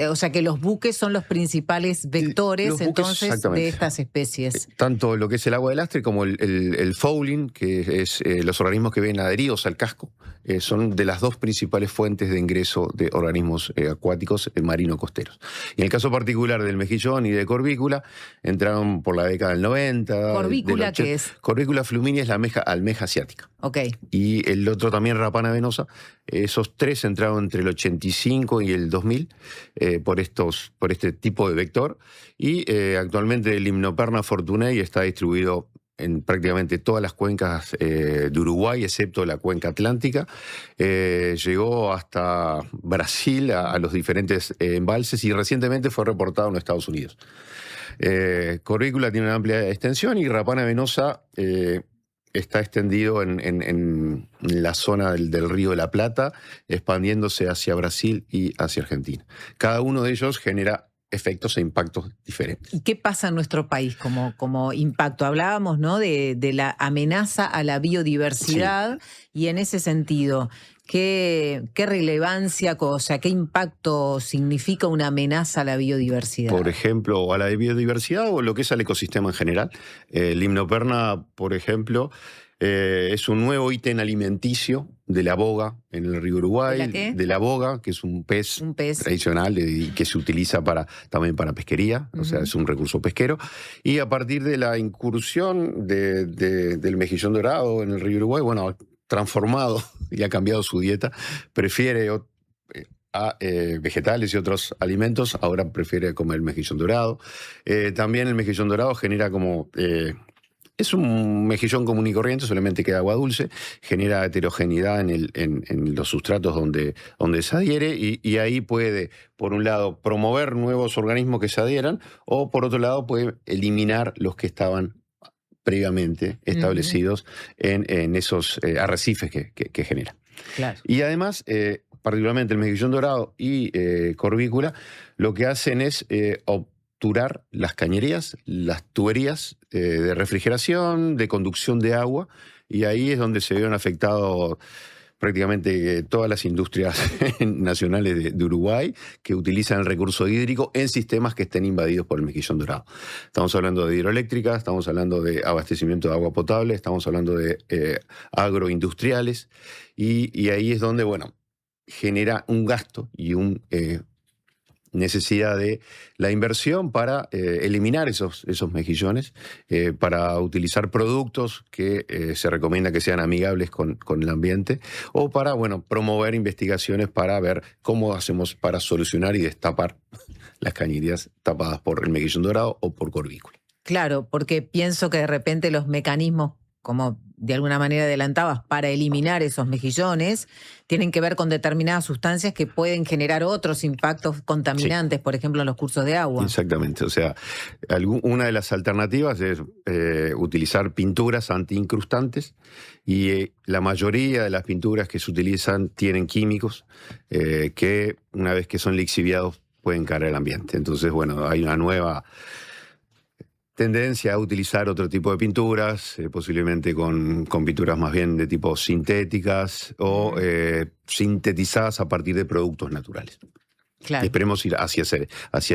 Speaker 3: o sea que los buques son los principales vectores entonces de estas especies.
Speaker 17: Tanto lo que es el agua de lastre como el fouling, que es los organismos que vienen adheridos al casco, son de las 2 principales fuentes de ingreso de organismos acuáticos marino-costeros. Y en el caso particular del mejillón y de corvícula, entraron por la década del 90.
Speaker 3: ¿Corvícula qué es?
Speaker 17: Corvícula fluminia es la almeja asiática.
Speaker 3: Ok.
Speaker 17: Y el otro también, rapana venosa. Esos 3 entraron entre el 85 y el 2000 por este tipo de vector. Y actualmente el Limnoperna fortunei está distribuido en prácticamente todas las cuencas de Uruguay, excepto la cuenca atlántica. Llegó hasta Brasil, a los diferentes embalses, y recientemente fue reportado en los Estados Unidos. Corvícula tiene una amplia extensión, y rapana venosa está extendido en la zona del Río de la Plata, expandiéndose hacia Brasil y hacia Argentina. Cada uno de ellos genera efectos e impactos diferentes.
Speaker 3: ¿Y qué pasa en nuestro país como impacto? Hablábamos, ¿no?, de la amenaza a la biodiversidad, y en ese sentido, ¿qué relevancia, qué impacto significa una amenaza a la biodiversidad?
Speaker 17: Por ejemplo, a la biodiversidad o lo que es al ecosistema en general. El Limnoperna, por ejemplo, es un nuevo ítem alimenticio de la boga en el río Uruguay. ¿De la boga, que es un pez tradicional y que se utiliza también para pesquería, o sea, es un recurso pesquero. Y a partir de la incursión del mejillón dorado en el río Uruguay, bueno, transformado y ha cambiado su dieta, prefiere a vegetales y otros alimentos, ahora prefiere comer mejillón dorado. También el mejillón dorado genera como... es un mejillón común y corriente, solamente que agua dulce, genera heterogeneidad en los sustratos donde se adhiere, y ahí puede, por un lado, promover nuevos organismos que se adhieran, o por otro lado puede eliminar los que estaban previamente establecidos en esos arrecifes que genera.
Speaker 3: Claro.
Speaker 17: Y además, particularmente el mejillón dorado y corvícula, lo que hacen es obturar las cañerías, las tuberías de refrigeración, de conducción de agua, y ahí es donde se vieron afectados prácticamente todas las industrias nacionales de Uruguay que utilizan el recurso hídrico en sistemas que estén invadidos por el mejillón dorado. Estamos hablando de hidroeléctricas, estamos hablando de abastecimiento de agua potable, estamos hablando de agroindustriales, y ahí es donde, bueno, genera un gasto y un necesidad de la inversión para eliminar esos mejillones, para utilizar productos que se recomienda que sean amigables con el ambiente, o para, bueno, promover investigaciones para ver cómo hacemos para solucionar y destapar las cañerías tapadas por el mejillón dorado o por corbícula.
Speaker 3: Claro, porque pienso que de repente los mecanismos, como de alguna manera adelantabas, para eliminar esos mejillones, tienen que ver con determinadas sustancias que pueden generar otros impactos contaminantes, por ejemplo, en los cursos de agua.
Speaker 17: Exactamente, o sea, una de las alternativas es utilizar pinturas antiincrustantes, y la mayoría de las pinturas que se utilizan tienen químicos que, una vez que son lixiviados, pueden caer al ambiente. Entonces, bueno, hay una nueva tendencia a utilizar otro tipo de pinturas, posiblemente con pinturas más bien de tipo sintéticas o sintetizadas a partir de productos naturales.
Speaker 3: Claro.
Speaker 17: Esperemos ir hacia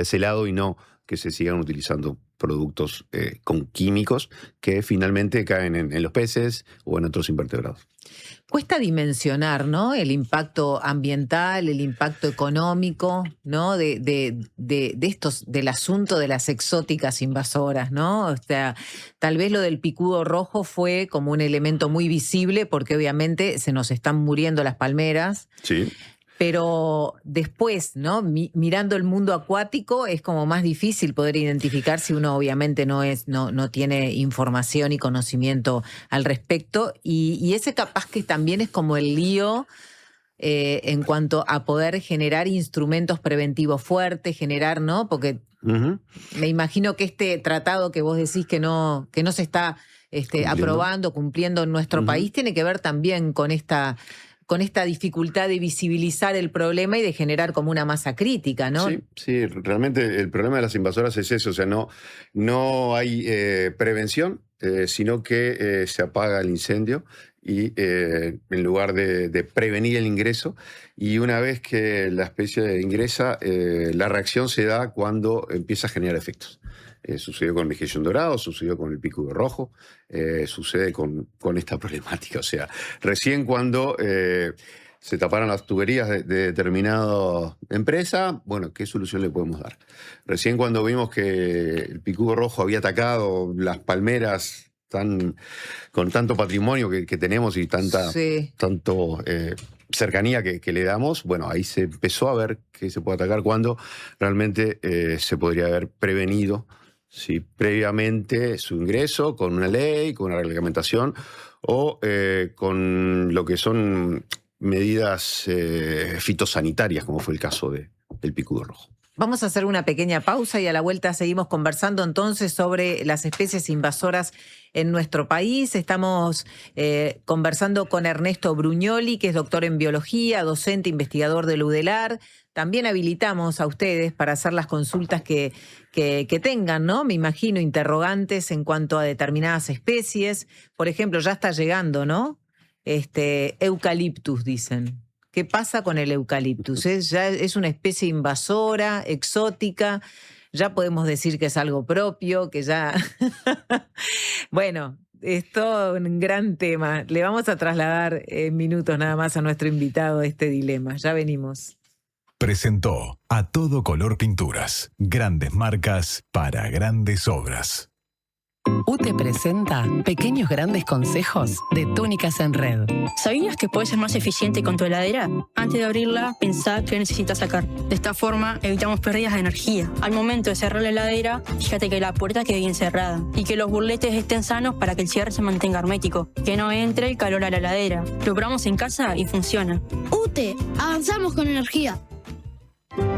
Speaker 17: ese lado y no que se sigan utilizando productos con químicos que finalmente caen en los peces o en otros invertebrados.
Speaker 3: Cuesta dimensionar, ¿no?, el impacto ambiental, el impacto económico, ¿no?, del asunto de las exóticas invasoras, ¿no? O sea, tal vez lo del picudo rojo fue como un elemento muy visible porque obviamente se nos están muriendo las palmeras.
Speaker 17: Sí.
Speaker 3: Pero después, ¿no?, mirando el mundo acuático es como más difícil poder identificar si uno obviamente no tiene información y conocimiento al respecto. Y ese capaz que también es como el lío en cuanto a poder generar instrumentos preventivos fuertes, ¿no? Porque me imagino que este tratado que vos decís que no se está cumpliendo en nuestro país, tiene que ver también con esta dificultad de visibilizar el problema y de generar como una masa crítica, ¿no?
Speaker 17: Sí, realmente el problema de las invasoras es eso, o sea, no hay prevención, sino que se apaga el incendio y en lugar de prevenir el ingreso, y una vez que la especie ingresa, la reacción se da cuando empieza a generar efectos. Sucedió con el mejillón dorado, sucedió con el picudo rojo, sucede con esta problemática. O sea, recién cuando se taparon las tuberías de determinada empresa, bueno, ¿qué solución le podemos dar? Recién cuando vimos que el picudo rojo había atacado las palmeras con tanto patrimonio que tenemos y tanto cercanía que le damos, bueno, ahí se empezó a ver que se puede atacar cuando realmente se podría haber prevenido, si previamente su ingreso con una ley, con una reglamentación o con lo que son medidas fitosanitarias, como fue el caso del picudo rojo.
Speaker 3: Vamos a hacer una pequeña pausa y a la vuelta seguimos conversando entonces sobre las especies invasoras en nuestro país. Estamos conversando con Ernesto Brugnoli, que es doctor en biología, docente, investigador del UDELAR. También habilitamos a ustedes para hacer las consultas que tengan, ¿no? Me imagino interrogantes en cuanto a determinadas especies. Por ejemplo, ya está llegando, ¿no? Eucaliptus, dicen. ¿Qué pasa con el eucaliptus? ¿Ya es una especie invasora, exótica? ¿Ya podemos decir que es algo propio? Que ya... Bueno, es todo un gran tema. Le vamos a trasladar en minutos nada más a nuestro invitado este dilema. Ya venimos.
Speaker 11: Presentó A Todo Color Pinturas. Grandes marcas para grandes obras.
Speaker 18: UTE presenta pequeños grandes consejos de túnicas en red.
Speaker 19: ¿Sabías que puedes ser más eficiente con tu heladera? Antes de abrirla, pensá qué necesitas sacar. De esta forma, evitamos pérdidas de energía. Al momento de cerrar la heladera, fíjate que la puerta quede bien cerrada y que los burletes estén sanos para que el cierre se mantenga hermético. Que no entre el calor a la heladera. Lo probamos en casa y funciona.
Speaker 20: UTE, avanzamos con energía.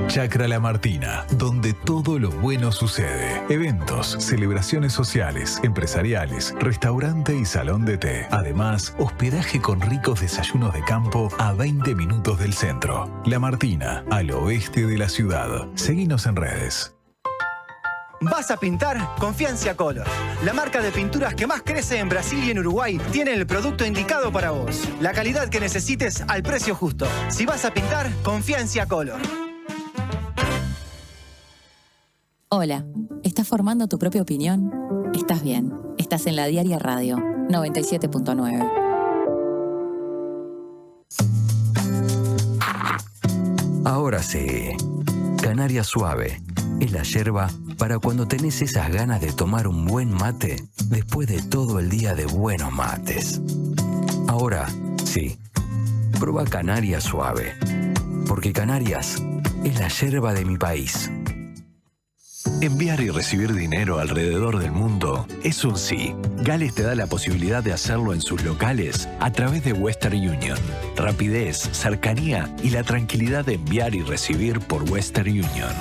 Speaker 11: Chacra La Martina, donde todo lo bueno sucede. Eventos, celebraciones sociales, empresariales, restaurante y salón de té. Además, hospedaje con ricos desayunos de campo a 20 minutos del centro. La Martina, al oeste de la ciudad. Seguinos en redes.
Speaker 21: ¿Vas a pintar? Confía en Ciacolor. La marca de pinturas que más crece en Brasil y en Uruguay tiene el producto indicado para vos. La calidad que necesites al precio justo. Si vas a pintar, confía en Ciacolor.
Speaker 1: Hola, ¿estás formando tu propia opinión? Estás bien, estás en La Diaria Radio 97.9.
Speaker 2: Ahora sí, Canaria Suave es la yerba para cuando tenés esas ganas de tomar un buen mate después de todo el día de buenos mates. Ahora sí, prueba Canaria Suave, porque Canarias es la yerba de mi país.
Speaker 11: Enviar y recibir dinero alrededor del mundo es un sí. Gales te da la posibilidad de hacerlo en sus locales a través de Western Union. Rapidez, cercanía y la tranquilidad de enviar y recibir por Western Union.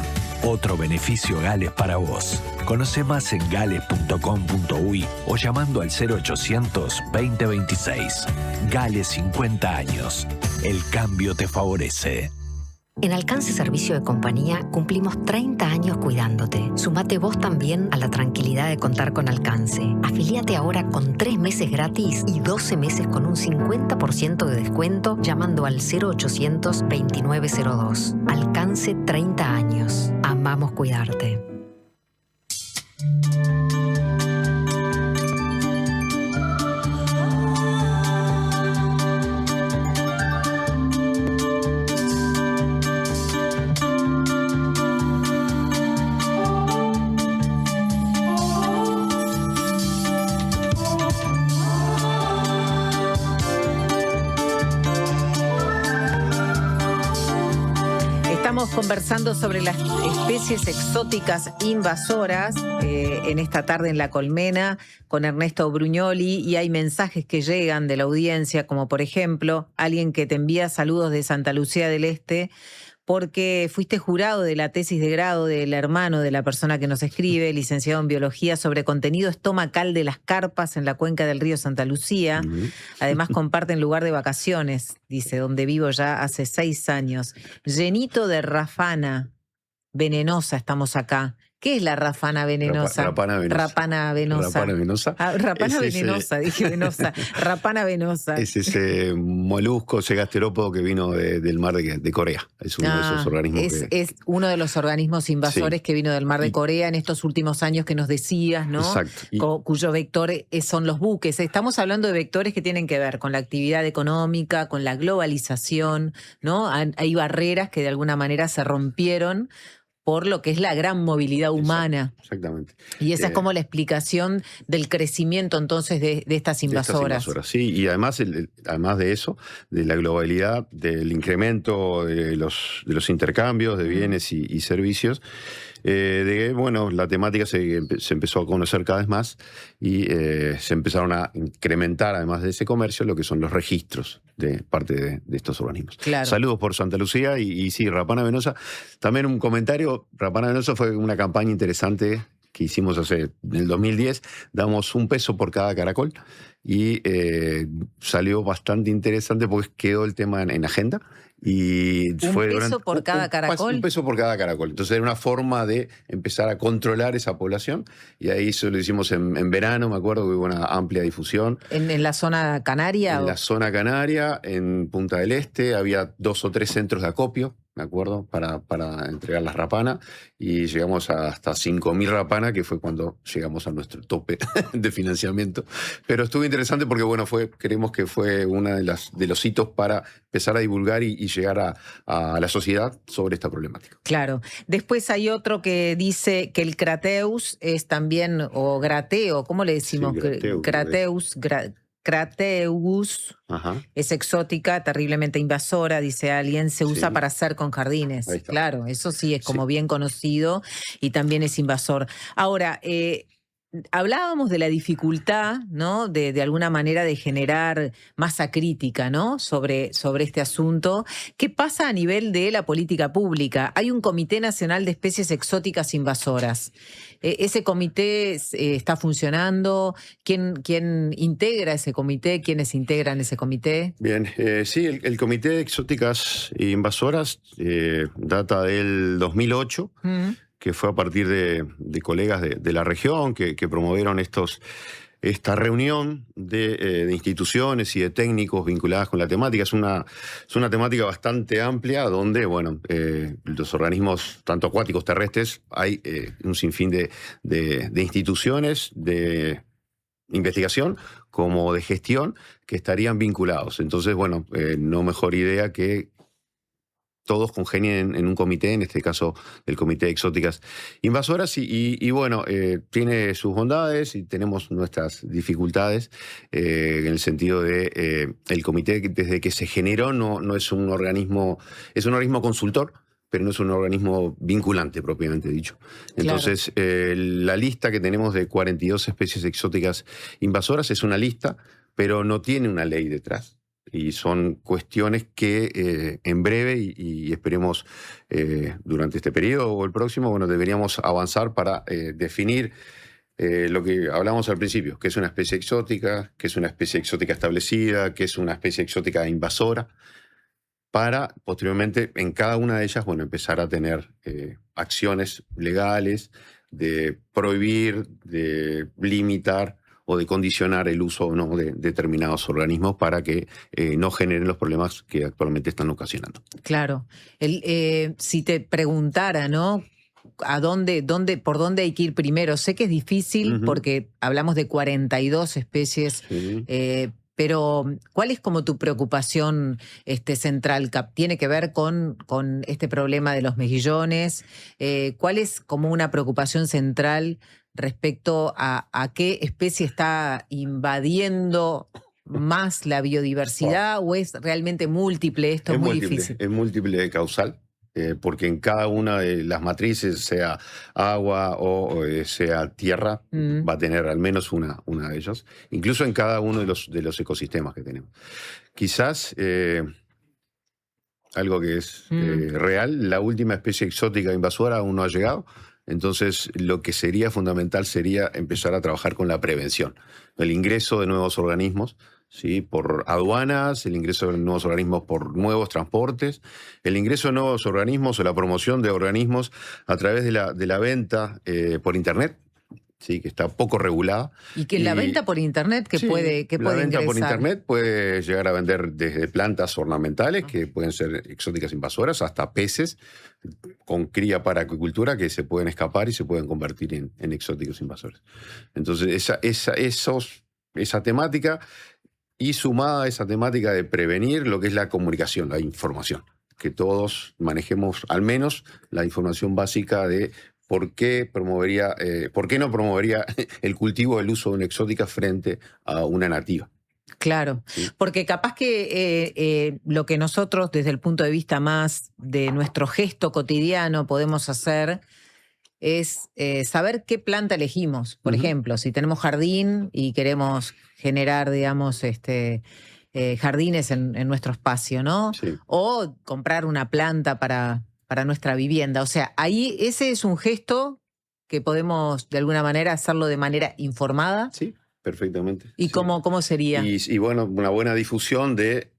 Speaker 11: Otro beneficio Gales para vos. Conoce más en gales.com.uy o llamando al 0800 2026. Gales 50 años. El cambio te favorece.
Speaker 22: En Alcance Servicio de Compañía cumplimos 30 años cuidándote. Sumate vos también a la tranquilidad de contar con Alcance. Afilíate ahora con 3 meses gratis y 12 meses con un 50% de descuento llamando al 0800 2902. Alcance 30 años. Amamos cuidarte.
Speaker 3: Estamos conversando sobre las especies exóticas invasoras en esta tarde en La Colmena con Ernesto Brugnoli, y hay mensajes que llegan de la audiencia, como por ejemplo alguien que te envía saludos de Santa Lucía del Este porque fuiste jurado de la tesis de grado del hermano de la persona que nos escribe, licenciado en biología, sobre contenido estomacal de las carpas en la cuenca del río Santa Lucía. Además comparten lugar de vacaciones, dice, donde vivo ya hace 6 años. Llenito de rafana venenosa estamos acá. ¿Qué es la rafana venenosa?
Speaker 17: Rapana venosa.
Speaker 3: Rapana venosa.
Speaker 17: Rapana venosa.
Speaker 3: Ah, rapana venenosa, dije venosa. Rapana venosa.
Speaker 17: Es ese molusco, ese gasterópodo que vino del mar de Corea. Es uno de esos organismos.
Speaker 3: Es uno de los organismos invasores que vino del mar de Corea en estos últimos años que nos decías, ¿no?
Speaker 17: Exacto.
Speaker 3: Cuyo vector son los buques. Estamos hablando de vectores que tienen que ver con la actividad económica, con la globalización, ¿no? Hay barreras que de alguna manera se rompieron por lo que es la gran movilidad humana.
Speaker 17: Exactamente.
Speaker 3: Y esa es como la explicación del crecimiento entonces de estas invasoras.
Speaker 17: Sí, y además de eso, de la globalidad, del incremento de los intercambios de bienes y servicios, la temática se empezó a conocer cada vez más y se empezaron a incrementar, además de ese comercio, lo que son los registros de parte de estos organismos.
Speaker 3: Claro.
Speaker 17: Saludos por Santa Lucía y sí, Rapana venosa. También un comentario, Rapana venosa fue una campaña interesante que hicimos en el 2010, damos $1 por cada caracol y salió bastante interesante porque quedó el tema en agenda. Y fue
Speaker 3: ¿1 peso por cada caracol?
Speaker 17: $1 por cada caracol. Entonces era una forma de empezar a controlar esa población y ahí eso lo hicimos en verano, me acuerdo que hubo una amplia difusión.
Speaker 3: ¿En la zona canaria?
Speaker 17: En la zona canaria, en Punta del Este, había 2 o 3 centros de acopio, me acuerdo, para entregar las rapanas y llegamos hasta 5.000 rapanas, que fue cuando llegamos a nuestro tope de financiamiento. Pero estuvo interesante porque, creemos que fue uno de los hitos para empezar a divulgar y llegar a la sociedad sobre esta problemática.
Speaker 3: Claro. Después hay otro que dice que el Crateus es también, o grateo, ¿cómo le decimos?
Speaker 17: Sí,
Speaker 3: Crateus es exótica, terriblemente invasora, dice alguien, se usa para hacer con jardines. Claro, eso sí es como bien conocido y también es invasor. Ahora, hablábamos de la dificultad, ¿no? De alguna manera de generar masa crítica, ¿no? Sobre este asunto. ¿Qué pasa a nivel de la política pública? Hay un Comité Nacional de Especies Exóticas Invasoras. ¿Ese comité está funcionando? ¿Quién integra ese comité? ¿Quiénes integran ese comité?
Speaker 17: Bien, sí, el Comité de Exóticas Invasoras data del 2008. Que fue a partir de colegas de la región que promovieron esta reunión de instituciones y de técnicos vinculadas con la temática. Es una temática bastante amplia donde, los organismos, tanto acuáticos, terrestres, hay un sinfín de instituciones de investigación como de gestión que estarían vinculados. Entonces, no mejor idea que todos congenien en un comité, en este caso el Comité de Exóticas Invasoras, y bueno, tiene sus bondades y tenemos nuestras dificultades en el sentido de el comité desde que se generó no es un organismo, es un organismo consultor, pero no es un organismo vinculante propiamente dicho. Entonces, la lista que tenemos de 42 especies exóticas invasoras es una lista, pero no tiene una ley detrás. Y son cuestiones que en breve y esperemos durante este periodo o el próximo, bueno, deberíamos avanzar para definir lo que hablamos al principio, que es una especie exótica, que es una especie exótica establecida, que es una especie exótica invasora, para posteriormente en cada una de ellas, bueno, empezar a tener acciones legales de prohibir, de limitar o de condicionar el uso o no de determinados organismos para que no generen los problemas que actualmente están ocasionando.
Speaker 3: Claro. Si te preguntara, ¿no? ¿Por dónde hay que ir primero? Sé que es difícil porque hablamos de 42 especies, pero ¿cuál es como tu preocupación central? ¿Tiene que ver con este problema de los mejillones? ¿Cuál es como una preocupación central respecto a qué especie está invadiendo más la biodiversidad o es realmente múltiple? Esto es muy difícil.
Speaker 17: Es múltiple causal, porque en cada una de las matrices, sea agua o sea tierra, va a tener al menos una de ellas, incluso en cada uno de los ecosistemas que tenemos. Quizás algo que es real, la última especie exótica invasora aún no ha llegado. Entonces, lo que sería fundamental sería empezar a trabajar con la prevención. El ingreso de nuevos organismos, ¿sí? Por aduanas, el ingreso de nuevos organismos por nuevos transportes, el ingreso de nuevos organismos o la promoción de organismos a través de la venta por Internet, ¿sí? Que está poco regulada.
Speaker 3: Y que la venta por Internet, ¿qué puede ingresar?
Speaker 17: La venta por Internet puede llegar a vender desde plantas ornamentales, que pueden ser exóticas invasoras, hasta peces con cría para acuicultura que se pueden escapar y se pueden convertir en exóticos invasores. Entonces, esa temática, y sumada a esa temática de prevenir lo que es la comunicación, la información, que todos manejemos al menos la información básica de ¿por qué no promovería el cultivo del uso de una exótica frente a una nativa?
Speaker 3: Claro, ¿sí? Porque capaz que lo que nosotros desde el punto de vista más de nuestro gesto cotidiano podemos hacer es saber qué planta elegimos. Por ejemplo, si tenemos jardín y queremos generar, digamos, jardines en nuestro espacio, ¿no? Sí. O comprar una planta para nuestra vivienda. O sea, ahí ese es un gesto que podemos de alguna manera hacerlo de manera informada.
Speaker 17: Sí, perfectamente.
Speaker 3: ¿Y sí. ¿Cómo sería?
Speaker 17: Y bueno, una buena difusión de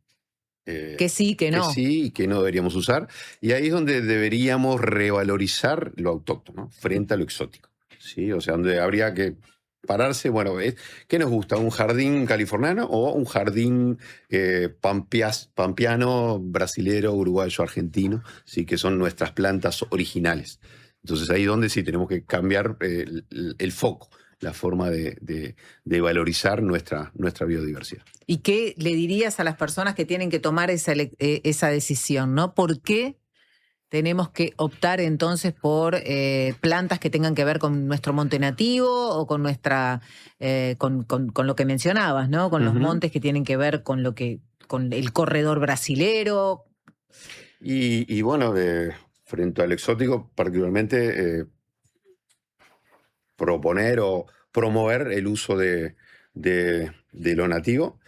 Speaker 3: que sí, que no.
Speaker 17: Que sí y que no deberíamos usar. Y ahí es donde deberíamos revalorizar lo autóctono frente a lo exótico. ¿Sí? O sea, donde habría que pararse, bueno, ¿qué nos gusta? ¿Un jardín californiano o un jardín pampeano, brasilero, uruguayo, argentino? Sí, que son nuestras plantas originales. Entonces ahí es donde sí tenemos que cambiar el foco, la forma de valorizar nuestra biodiversidad.
Speaker 3: ¿Y qué le dirías a las personas que tienen que tomar esa decisión, ¿no? ¿Por qué tenemos que optar entonces por plantas que tengan que ver con nuestro monte nativo o con nuestra con lo que mencionabas, ¿no? Con los montes que tienen que ver con el corredor brasilero?
Speaker 17: Y bueno, frente al exótico, particularmente proponer o promover el uso de lo nativo,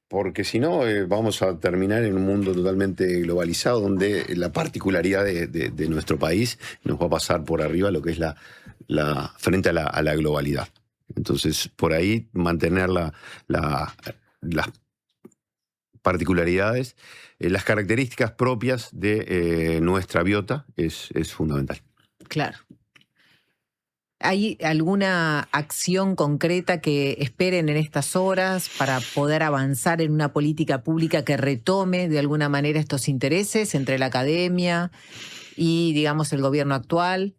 Speaker 17: porque si no vamos a terminar en un mundo totalmente globalizado donde la particularidad de nuestro país nos va a pasar por arriba lo que es frente a la globalidad. Entonces, por ahí mantener las particularidades, las características propias de nuestra biota es fundamental.
Speaker 3: Claro. ¿Hay alguna acción concreta que esperen en estas horas para poder avanzar en una política pública que retome de alguna manera estos intereses entre la academia y, digamos, el gobierno actual?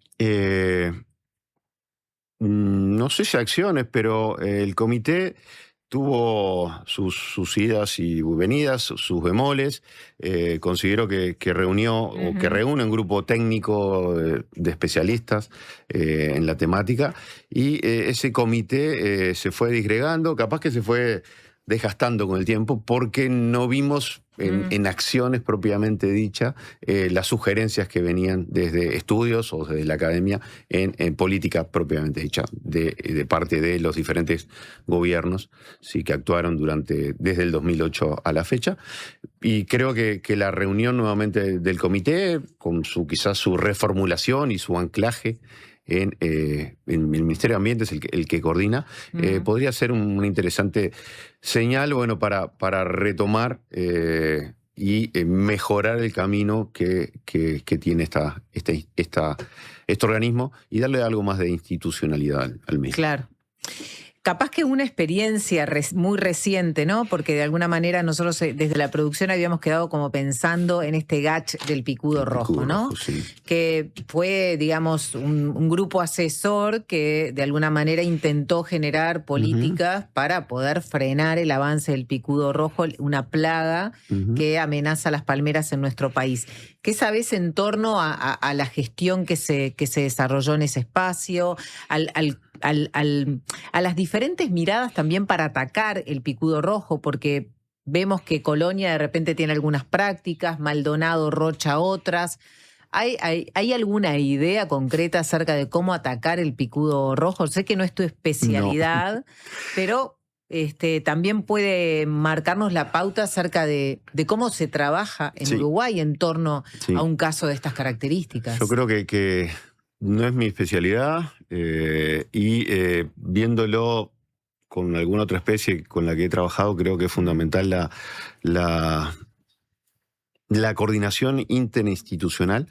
Speaker 17: No sé si acciones, pero el comité tuvo sus idas y venidas, sus bemoles. Considero que reunió o que reúne un grupo técnico de especialistas en la temática, y ese comité se fue disgregando, capaz que se fue desgastando con el tiempo, porque no vimos en acciones propiamente dichas las sugerencias que venían desde estudios o desde la academia en política propiamente dicha, de parte de los diferentes gobiernos, sí, que actuaron desde el 2008 a la fecha. Y creo que la reunión nuevamente del comité, con quizás su reformulación y su anclaje en el Ministerio de Ambiente, es el que coordina, podría ser una interesante señal, bueno, para retomar y mejorar el camino que tiene este organismo, y darle algo más de institucionalidad al mismo.
Speaker 3: Claro. Capaz que una experiencia muy reciente, ¿no? Porque de alguna manera nosotros desde la producción habíamos quedado como pensando en este GACH del picudo rojo, ¿no? Sí. Que fue, digamos, un grupo asesor que de alguna manera intentó generar políticas para poder frenar el avance del picudo rojo, una plaga que amenaza las palmeras en nuestro país. ¿Qué sabés en torno a la gestión que se desarrolló en ese espacio, a las diferentes miradas también para atacar el picudo rojo? Porque vemos que Colonia de repente tiene algunas prácticas, Maldonado, Rocha otras. ¿Hay alguna idea concreta acerca de cómo atacar el picudo rojo? Sé que no es tu especialidad, pero también puede marcarnos la pauta acerca de cómo se trabaja en Uruguay en torno a un caso de estas características.
Speaker 17: Yo creo que no es mi especialidad, y viéndolo con alguna otra especie con la que he trabajado, creo que es fundamental la coordinación interinstitucional.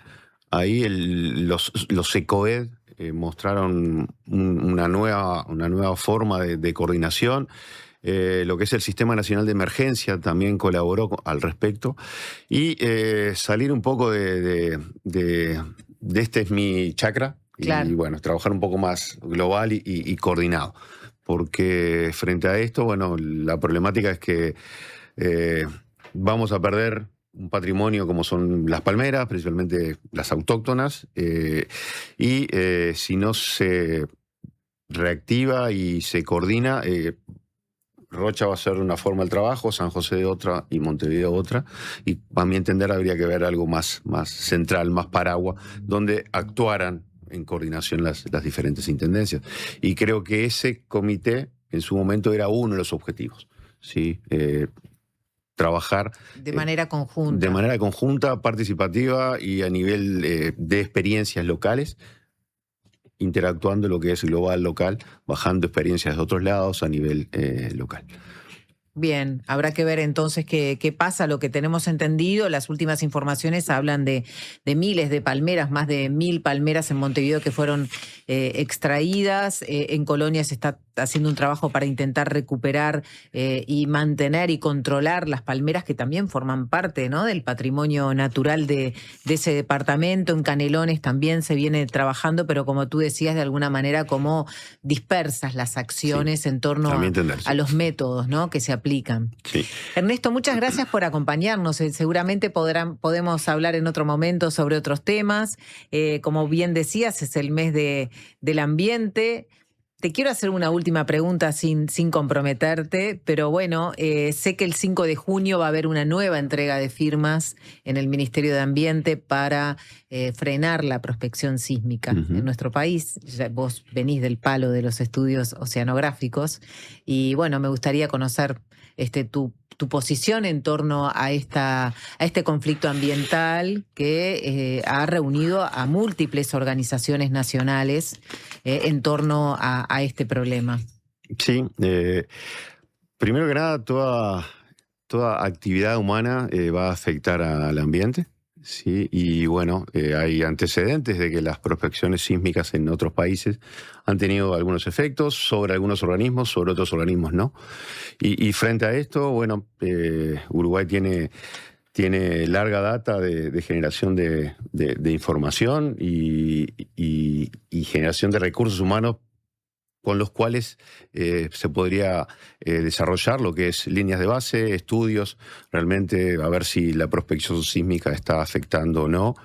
Speaker 17: Ahí los ECOED mostraron una nueva forma de coordinación. Lo que es el Sistema Nacional de Emergencia también colaboró al respecto. Y salir un poco de este es mi chakra. Claro. Y bueno, trabajar un poco más global y coordinado. Porque frente a esto, bueno, la problemática es que vamos a perder un patrimonio como son las palmeras, principalmente las autóctonas, y si no se reactiva y se coordina, Rocha va a ser una forma del trabajo, San José de otra y Montevideo otra, y a mi entender habría que ver algo más central, más paraguas, donde actuaran en coordinación las diferentes intendencias. Y creo que ese comité en su momento era uno de los objetivos, ¿sí? Trabajar
Speaker 3: de manera conjunta.
Speaker 17: De manera conjunta, participativa y a nivel de experiencias locales, interactuando lo que es global, local, bajando experiencias de otros lados a nivel local.
Speaker 3: Bien, habrá que ver entonces qué pasa. Lo que tenemos entendido, las últimas informaciones hablan de miles de palmeras, más de 1000 palmeras en Montevideo que fueron extraídas. En Colonia se está haciendo un trabajo para intentar recuperar y mantener y controlar las palmeras que también forman parte, ¿no?, del patrimonio natural de ese departamento. En Canelones también se viene trabajando, pero como tú decías, de alguna manera como dispersas las acciones en torno a los métodos, ¿no?, que se aplican. Sí. Ernesto, muchas gracias por acompañarnos. Seguramente podemos hablar en otro momento sobre otros temas. Como bien decías, es el mes del ambiente. Te quiero hacer una última pregunta sin comprometerte, pero bueno, sé que el 5 de junio va a haber una nueva entrega de firmas en el Ministerio de Ambiente para frenar la prospección sísmica en nuestro país. Vos venís del palo de los estudios oceanográficos y bueno, me gustaría conocer tu posición en torno a este conflicto ambiental que ha reunido a múltiples organizaciones nacionales en torno a este problema.
Speaker 17: Sí, primero que nada, toda actividad humana va a afectar al ambiente. Sí, y bueno, hay antecedentes de que las prospecciones sísmicas en otros países han tenido algunos efectos sobre algunos organismos, sobre otros organismos no. Y frente a esto, bueno, Uruguay tiene larga data de generación de información y generación de recursos humanos con los cuales se podría desarrollar lo que es líneas de base, estudios, realmente a ver si la prospección sísmica está afectando o no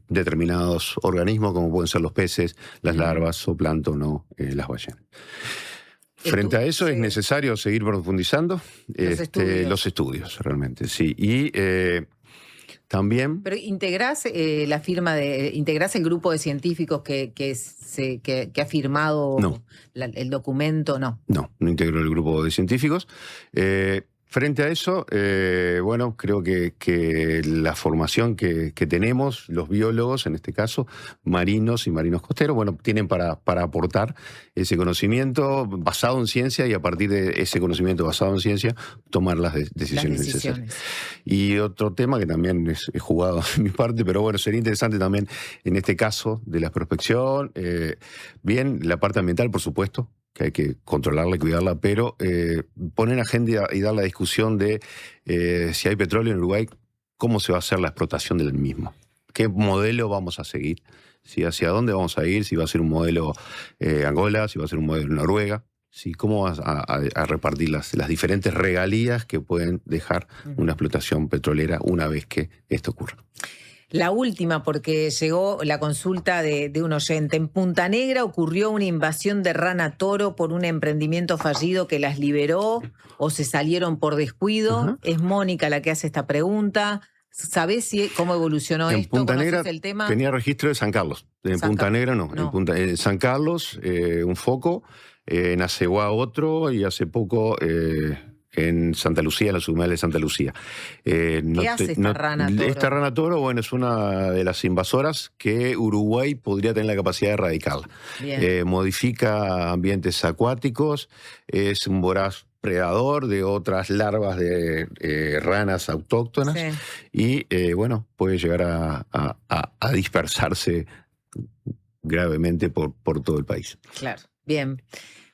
Speaker 17: determinados organismos, como pueden ser los peces, las larvas, zooplancton o las ballenas. Frente a eso es necesario seguir profundizando los estudios, realmente, sí. Y también...
Speaker 3: Pero integrás la firma integrás el grupo de científicos que ha firmado el documento, ¿no?
Speaker 17: No integro el grupo de científicos. Frente a eso, bueno, creo que la formación que tenemos, los biólogos, en este caso, marinos y marinos costeros, bueno, tienen para aportar ese conocimiento basado en ciencia y a partir de ese conocimiento basado en ciencia, tomar las decisiones necesarias. Y otro tema que también es jugado en mi parte, pero bueno, sería interesante también en este caso de la prospección, bien, la parte ambiental, por supuesto, que hay que controlarla y cuidarla, pero poner agenda y dar la discusión de si hay petróleo en Uruguay, cómo se va a hacer la explotación del mismo, qué modelo vamos a seguir, si hacia dónde vamos a ir, si va a ser un modelo Angola, si va a ser un modelo Noruega, si cómo vas a repartir las diferentes regalías que pueden dejar una explotación petrolera una vez que esto ocurra.
Speaker 3: La última, porque llegó la consulta de un oyente. En Punta Negra ocurrió una invasión de rana toro por un emprendimiento fallido que las liberó o se salieron por descuido. Es Mónica la que hace esta pregunta. ¿Sabés cómo evolucionó esto?
Speaker 17: En Punta Negra
Speaker 3: el tema?
Speaker 17: Tenía registro de San Carlos. En Punta Negra no. En San Carlos, un foco. En Aceguá otro y hace poco... en Santa Lucía, en la subhumedal de Santa Lucía.
Speaker 3: ¿Qué hace esta rana toro?
Speaker 17: Esta rana toro, bueno, es una de las invasoras que Uruguay podría tener la capacidad de erradicarla. Modifica ambientes acuáticos, es un voraz predador de otras larvas de ranas autóctonas y, bueno, puede llegar a dispersarse gravemente por todo el país.
Speaker 3: Claro, bien.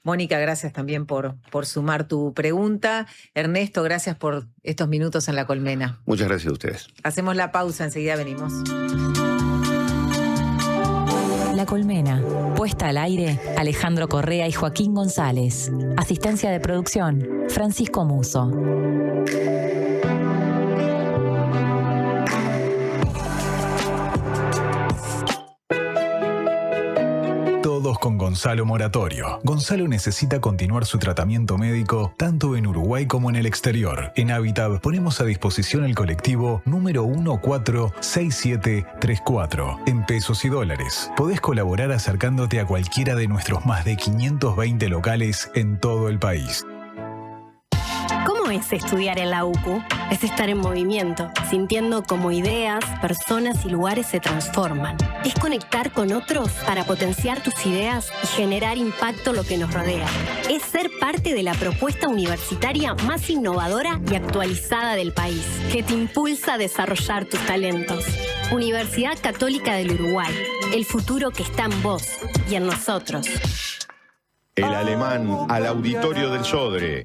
Speaker 3: Mónica, gracias también por sumar tu pregunta. Ernesto, gracias por estos minutos en La Colmena.
Speaker 17: Muchas gracias a ustedes.
Speaker 3: Hacemos la pausa, enseguida venimos.
Speaker 1: La Colmena, puesta al aire, Alejandro Correa y Joaquín González. Asistencia de producción, Francisco Muso.
Speaker 11: Con Gonzalo Moratorio. Gonzalo necesita continuar su tratamiento médico tanto en Uruguay como en el exterior. En Habitat ponemos a disposición el colectivo número 146734 en pesos y dólares. Podés colaborar acercándote a cualquiera de nuestros más de 520 locales en todo el país.
Speaker 5: ¿Cómo es estudiar en la UCU? Es estar en movimiento, sintiendo cómo ideas, personas y lugares se transforman. Es conectar con otros para potenciar tus ideas y generar impacto en lo que nos rodea. Es ser parte de la propuesta universitaria más innovadora y actualizada del país, que te impulsa a desarrollar tus talentos. Universidad Católica del Uruguay, el futuro que está en vos y en nosotros.
Speaker 6: El Alemán al Auditorio del Sodre.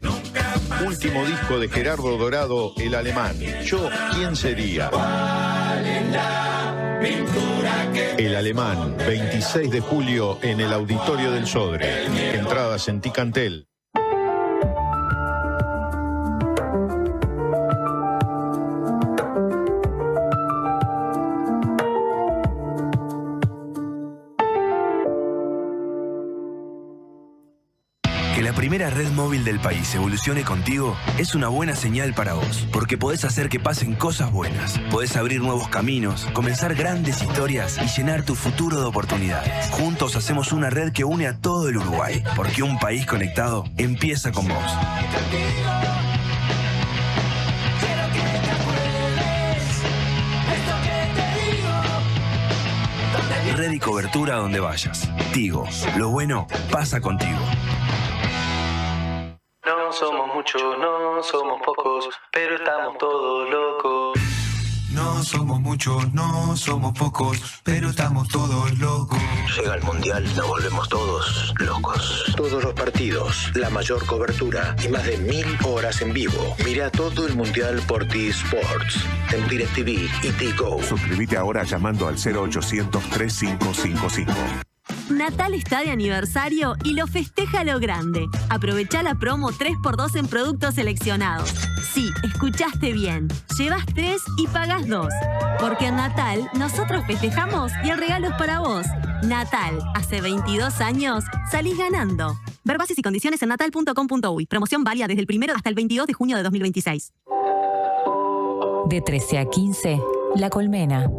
Speaker 6: Último disco de Gerardo Dorado, El Alemán. Yo, ¿quién sería? El Alemán, 26 de julio en el Auditorio del Sodre. Entradas en Ticantel.
Speaker 23: La primera red móvil del país evolucione contigo es una buena señal para vos, porque podés hacer que pasen cosas buenas, podés abrir nuevos caminos, comenzar grandes historias y llenar tu futuro de oportunidades. Juntos hacemos una red que une a todo el Uruguay, porque un país conectado empieza con vos. Red y cobertura donde vayas. Tigo, lo bueno pasa contigo.
Speaker 24: No somos muchos, no somos pocos, pero estamos todos locos.
Speaker 25: No somos muchos, no somos pocos, pero estamos todos locos.
Speaker 26: Llega el Mundial, nos volvemos todos locos.
Speaker 27: Todos los partidos, la mayor cobertura y más de 1000 horas en vivo. Mira todo el Mundial por T-Sports, en DirecTV y Tigo.
Speaker 28: Suscríbete ahora llamando al 0800 3555.
Speaker 4: Natal está de aniversario y lo festeja a lo grande. Aprovecha la promo 3x2 en productos seleccionados. Sí, escuchaste bien. Llevas 3 y pagas 2. Porque en Natal nosotros festejamos y el regalo es para vos. Natal, hace 22 años, salís ganando. Ver bases y condiciones en natal.com.uy. Promoción válida desde el 1 hasta el 22 de junio de 2026.
Speaker 1: De 13 a 15, La Colmena.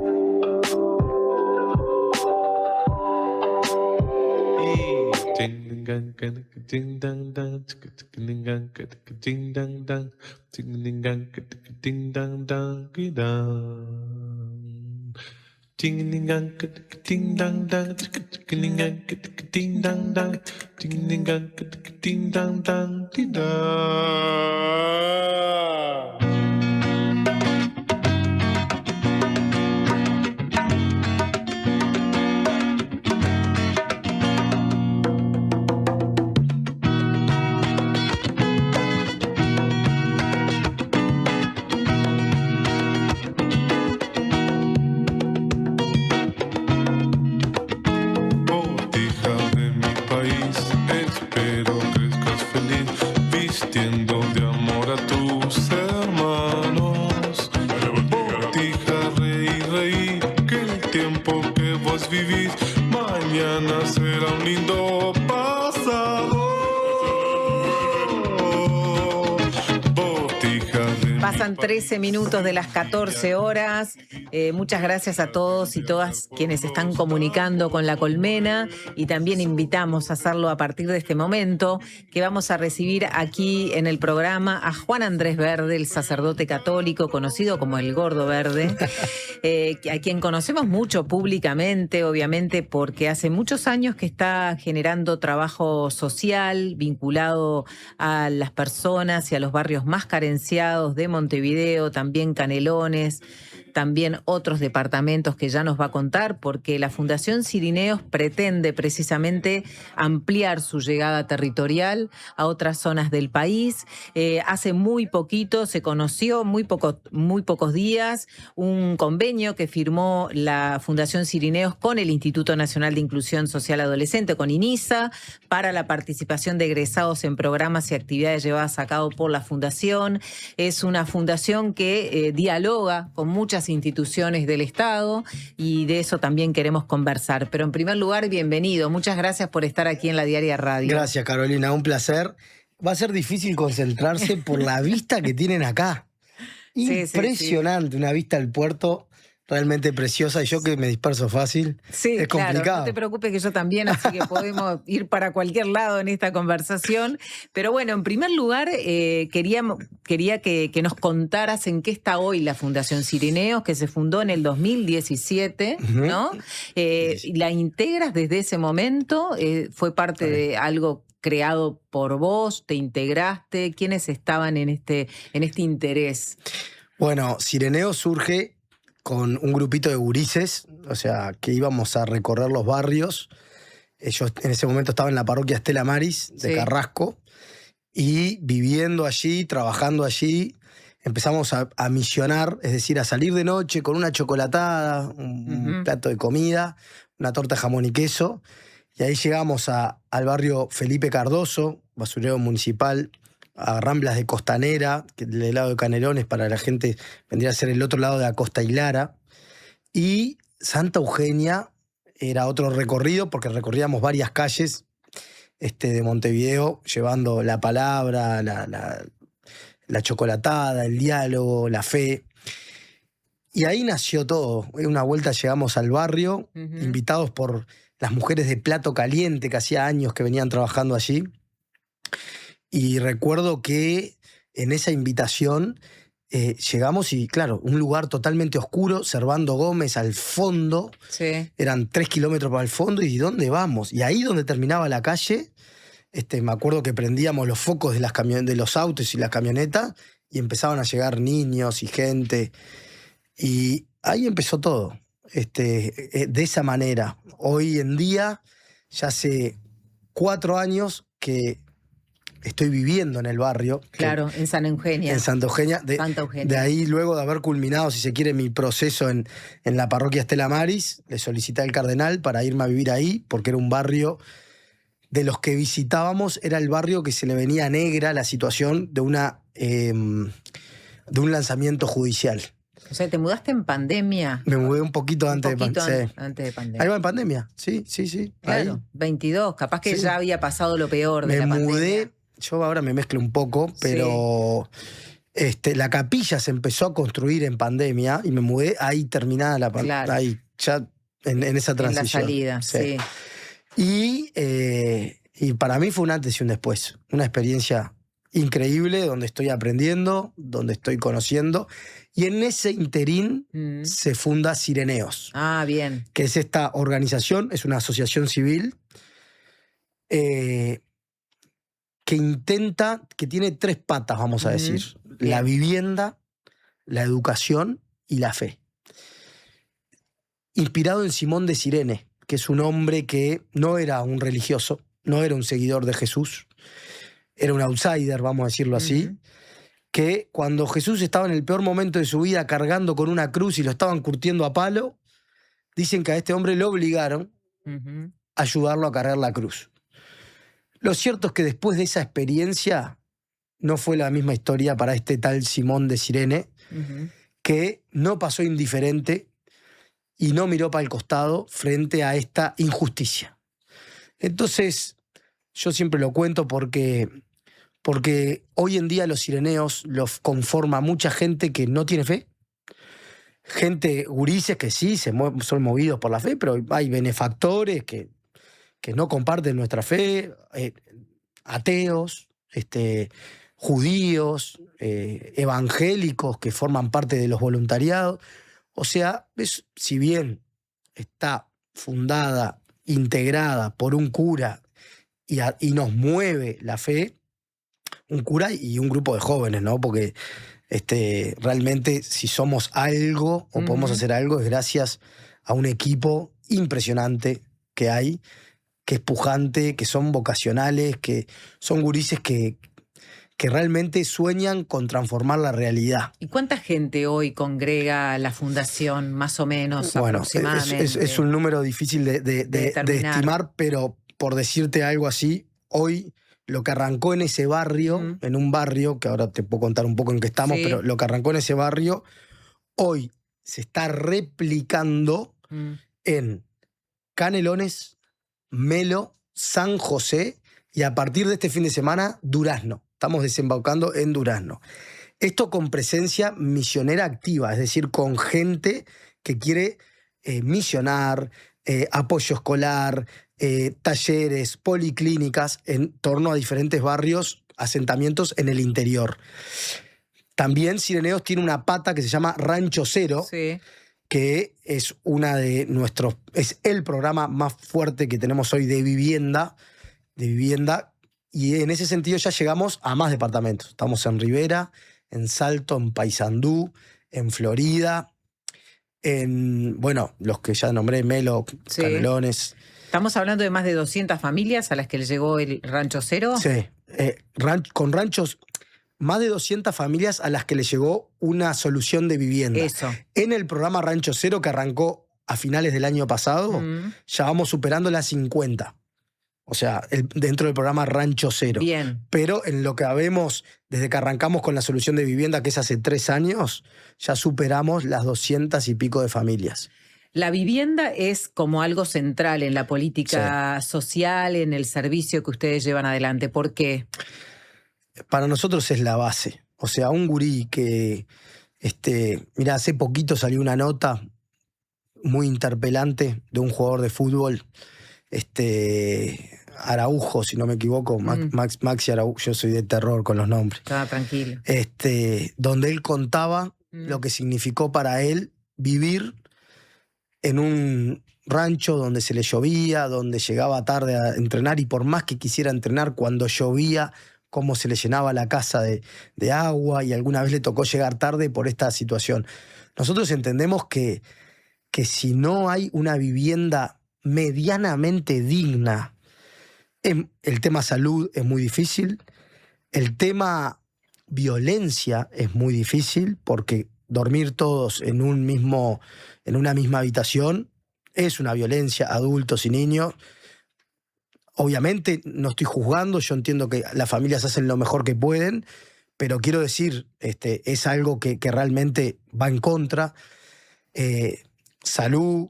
Speaker 7: Mañana será un lindo pasado.
Speaker 3: Pasan 13 minutos de las 14 horas. Muchas gracias a todos y todas quienes están comunicando con La Colmena, y también invitamos a hacerlo a partir de este momento, que vamos a recibir aquí en el programa a Juan Andrés Verde, el sacerdote católico conocido como el Gordo Verde, a quien conocemos mucho públicamente, obviamente, porque hace muchos años que está generando trabajo social vinculado a las personas y a los barrios más carenciados de Montevideo, también Canelones, también otros departamentos que ya nos va a contar, porque la Fundación Cirineos pretende precisamente ampliar su llegada territorial a otras zonas del país. Hace muy poquito se conoció, muy pocos días, un convenio que firmó la Fundación Cirineos con el Instituto Nacional de Inclusión Social Adolescente, con INISA, para la participación de egresados en programas y actividades llevadas a cabo por la Fundación. Es una fundación que dialoga con muchas instituciones del Estado, y de eso también queremos conversar. Pero en primer lugar, bienvenido. Muchas gracias por estar aquí en La Diaria Radio.
Speaker 9: Gracias, Carolina. Un placer. Va a ser difícil concentrarse por la vista que tienen acá. Impresionante, sí. Una vista al puerto realmente preciosa, y yo que me disperso fácil, es complicado.
Speaker 3: Claro, no te preocupes, que yo también, así que podemos ir para cualquier lado en esta conversación. Pero bueno, en primer lugar, quería que nos contaras en qué está hoy la Fundación Cirineos, que se fundó en el 2017, ¿no? ¿La integras desde ese momento? ¿Fue parte de algo creado por vos? ¿Te integraste? ¿Quiénes estaban en este interés?
Speaker 9: Bueno, Cirineos surge con un grupito de gurises, o sea, que íbamos a recorrer los barrios. Yo en ese momento estaba en la parroquia Estela Maris de Carrasco, y viviendo allí, trabajando allí, empezamos a misionar, es decir, a salir de noche con una chocolatada, un plato de comida, una torta de jamón y queso, y ahí llegamos al barrio Felipe Cardoso, basurero municipal, a Ramblas de Costanera, que del lado de Canelones, para la gente vendría a ser el otro lado de la Costa Hilara, y Santa Eugenia era otro recorrido, porque recorríamos varias calles de Montevideo, llevando la palabra, la chocolatada, el diálogo, la fe. Y ahí nació todo. Una vuelta llegamos al barrio, invitados por las mujeres de Plato Caliente, que hacía años que venían trabajando allí. Y recuerdo que en esa invitación llegamos y, claro, un lugar totalmente oscuro, Servando Gómez al fondo. Sí. Eran 3 kilómetros para el fondo, y ¿dónde vamos? Y ahí donde terminaba la calle, me acuerdo que prendíamos los focos de los autos y las camionetas, y empezaban a llegar niños y gente. Y ahí empezó todo, de esa manera. Hoy en día, ya hace 4 años que estoy viviendo en el barrio.
Speaker 3: Claro, en San Eugenia.
Speaker 9: En Santa Eugenia.
Speaker 3: Santa Eugenia.
Speaker 9: De ahí, luego de haber culminado, si se quiere, mi proceso en la parroquia Estela Maris, le solicité al cardenal para irme a vivir ahí, porque era un barrio de los que visitábamos, era el barrio que se le venía negra la situación de un lanzamiento judicial.
Speaker 3: O sea, ¿te mudaste en pandemia?
Speaker 9: Me mudé un poquito antes de pandemia.
Speaker 3: Antes de pandemia.
Speaker 9: Ahí va en pandemia, sí.
Speaker 3: Claro,
Speaker 9: ahí.
Speaker 3: 22, capaz que
Speaker 9: Sí.
Speaker 3: ya había pasado lo peor de
Speaker 9: Me
Speaker 3: la pandemia.
Speaker 9: mudé, yo ahora me mezclo un poco, pero la capilla se empezó a construir en pandemia y me mudé ahí terminada la pandemia.
Speaker 3: Claro.
Speaker 9: Ahí, ya en esa transición.
Speaker 3: En la salida, sí.
Speaker 9: Y para mí fue un antes y un después. Una experiencia increíble donde estoy aprendiendo, donde estoy conociendo. Y en ese interín se funda Sireneos.
Speaker 3: Ah, bien.
Speaker 9: Que es esta organización, es una asociación civil que tiene 3 patas, vamos a decir. La vivienda, la educación y la fe. Inspirado en Simón de Cirene, que es un hombre que no era un religioso, no era un seguidor de Jesús, era un outsider, vamos a decirlo así, que cuando Jesús estaba en el peor momento de su vida cargando con una cruz y lo estaban curtiendo a palo, dicen que a este hombre lo obligaron a ayudarlo a cargar la cruz. Lo cierto es que después de esa experiencia no fue la misma historia para este tal Simón de Cirene, que no pasó indiferente y no miró para el costado frente a esta injusticia. Entonces, yo siempre lo cuento porque hoy en día los sireneos los conforma mucha gente que no tiene fe, gente, gurises que sí son movidos por la fe, pero hay benefactores que no comparten nuestra fe, ateos, judíos, evangélicos que forman parte de los voluntariados. O sea, si bien está fundada, integrada por un cura y nos mueve la fe, un cura y un grupo de jóvenes, ¿no? Porque realmente si somos algo o podemos hacer algo es gracias a un equipo impresionante que hay, que es pujante, que son vocacionales, que son gurises que realmente sueñan con transformar la realidad.
Speaker 3: ¿Y cuánta gente hoy congrega la fundación, más o menos,
Speaker 9: bueno,
Speaker 3: aproximadamente?
Speaker 9: Es un número difícil de estimar, pero por decirte algo así, hoy lo que arrancó en ese barrio, en un barrio, que ahora te puedo contar un poco en qué estamos, pero lo que arrancó en ese barrio, hoy se está replicando en Canelones, Melo, San José y a partir de este fin de semana, Durazno. Estamos desembaucando en Durazno. Esto con presencia misionera activa, es decir, con gente que quiere misionar, apoyo escolar, talleres, policlínicas en torno a diferentes barrios, asentamientos en el interior. También Sireneos tiene una pata que se llama Rancho Cero, que es es el programa más fuerte que tenemos hoy de vivienda, y en ese sentido ya llegamos a más departamentos. Estamos en Rivera, en Salto, en Paysandú, en Florida, en, los que ya nombré, Melo, Canelones.
Speaker 3: ¿Estamos hablando de más de 200 familias a las que le llegó el Rancho Cero?
Speaker 9: Sí, con ranchos, más de 200 familias a las que le llegó una solución de vivienda.
Speaker 3: Eso.
Speaker 9: En el programa Rancho Cero, que arrancó a finales del año pasado, ya vamos superando las 50. O sea, dentro del programa Rancho Cero.
Speaker 3: Bien.
Speaker 9: Pero en lo que habemos, desde que arrancamos con la solución de vivienda, que es hace 3 años, ya superamos las 200 y pico de familias.
Speaker 3: La vivienda es como algo central en la política social, en el servicio que ustedes llevan adelante. ¿Por qué?
Speaker 9: Para nosotros es la base. O sea, un gurí que... Mira, hace poquito salió una nota muy interpelante de un jugador de fútbol, Araujo, si no me equivoco, Maxi Araujo, yo soy de terror con los nombres.
Speaker 3: Estaba tranquilo.
Speaker 9: Donde él contaba lo que significó para él vivir en un rancho donde se le llovía, donde llegaba tarde a entrenar y por más que quisiera entrenar, cuando llovía, cómo se le llenaba la casa de agua y alguna vez le tocó llegar tarde por esta situación. Nosotros entendemos que si no hay una vivienda medianamente digna, el tema salud es muy difícil, El tema violencia es muy difícil porque dormir todos en una misma habitación es una violencia, adultos y niños. Obviamente no estoy juzgando, yo entiendo que las familias hacen lo mejor que pueden, pero quiero decir, es algo que realmente va en contra. Salud,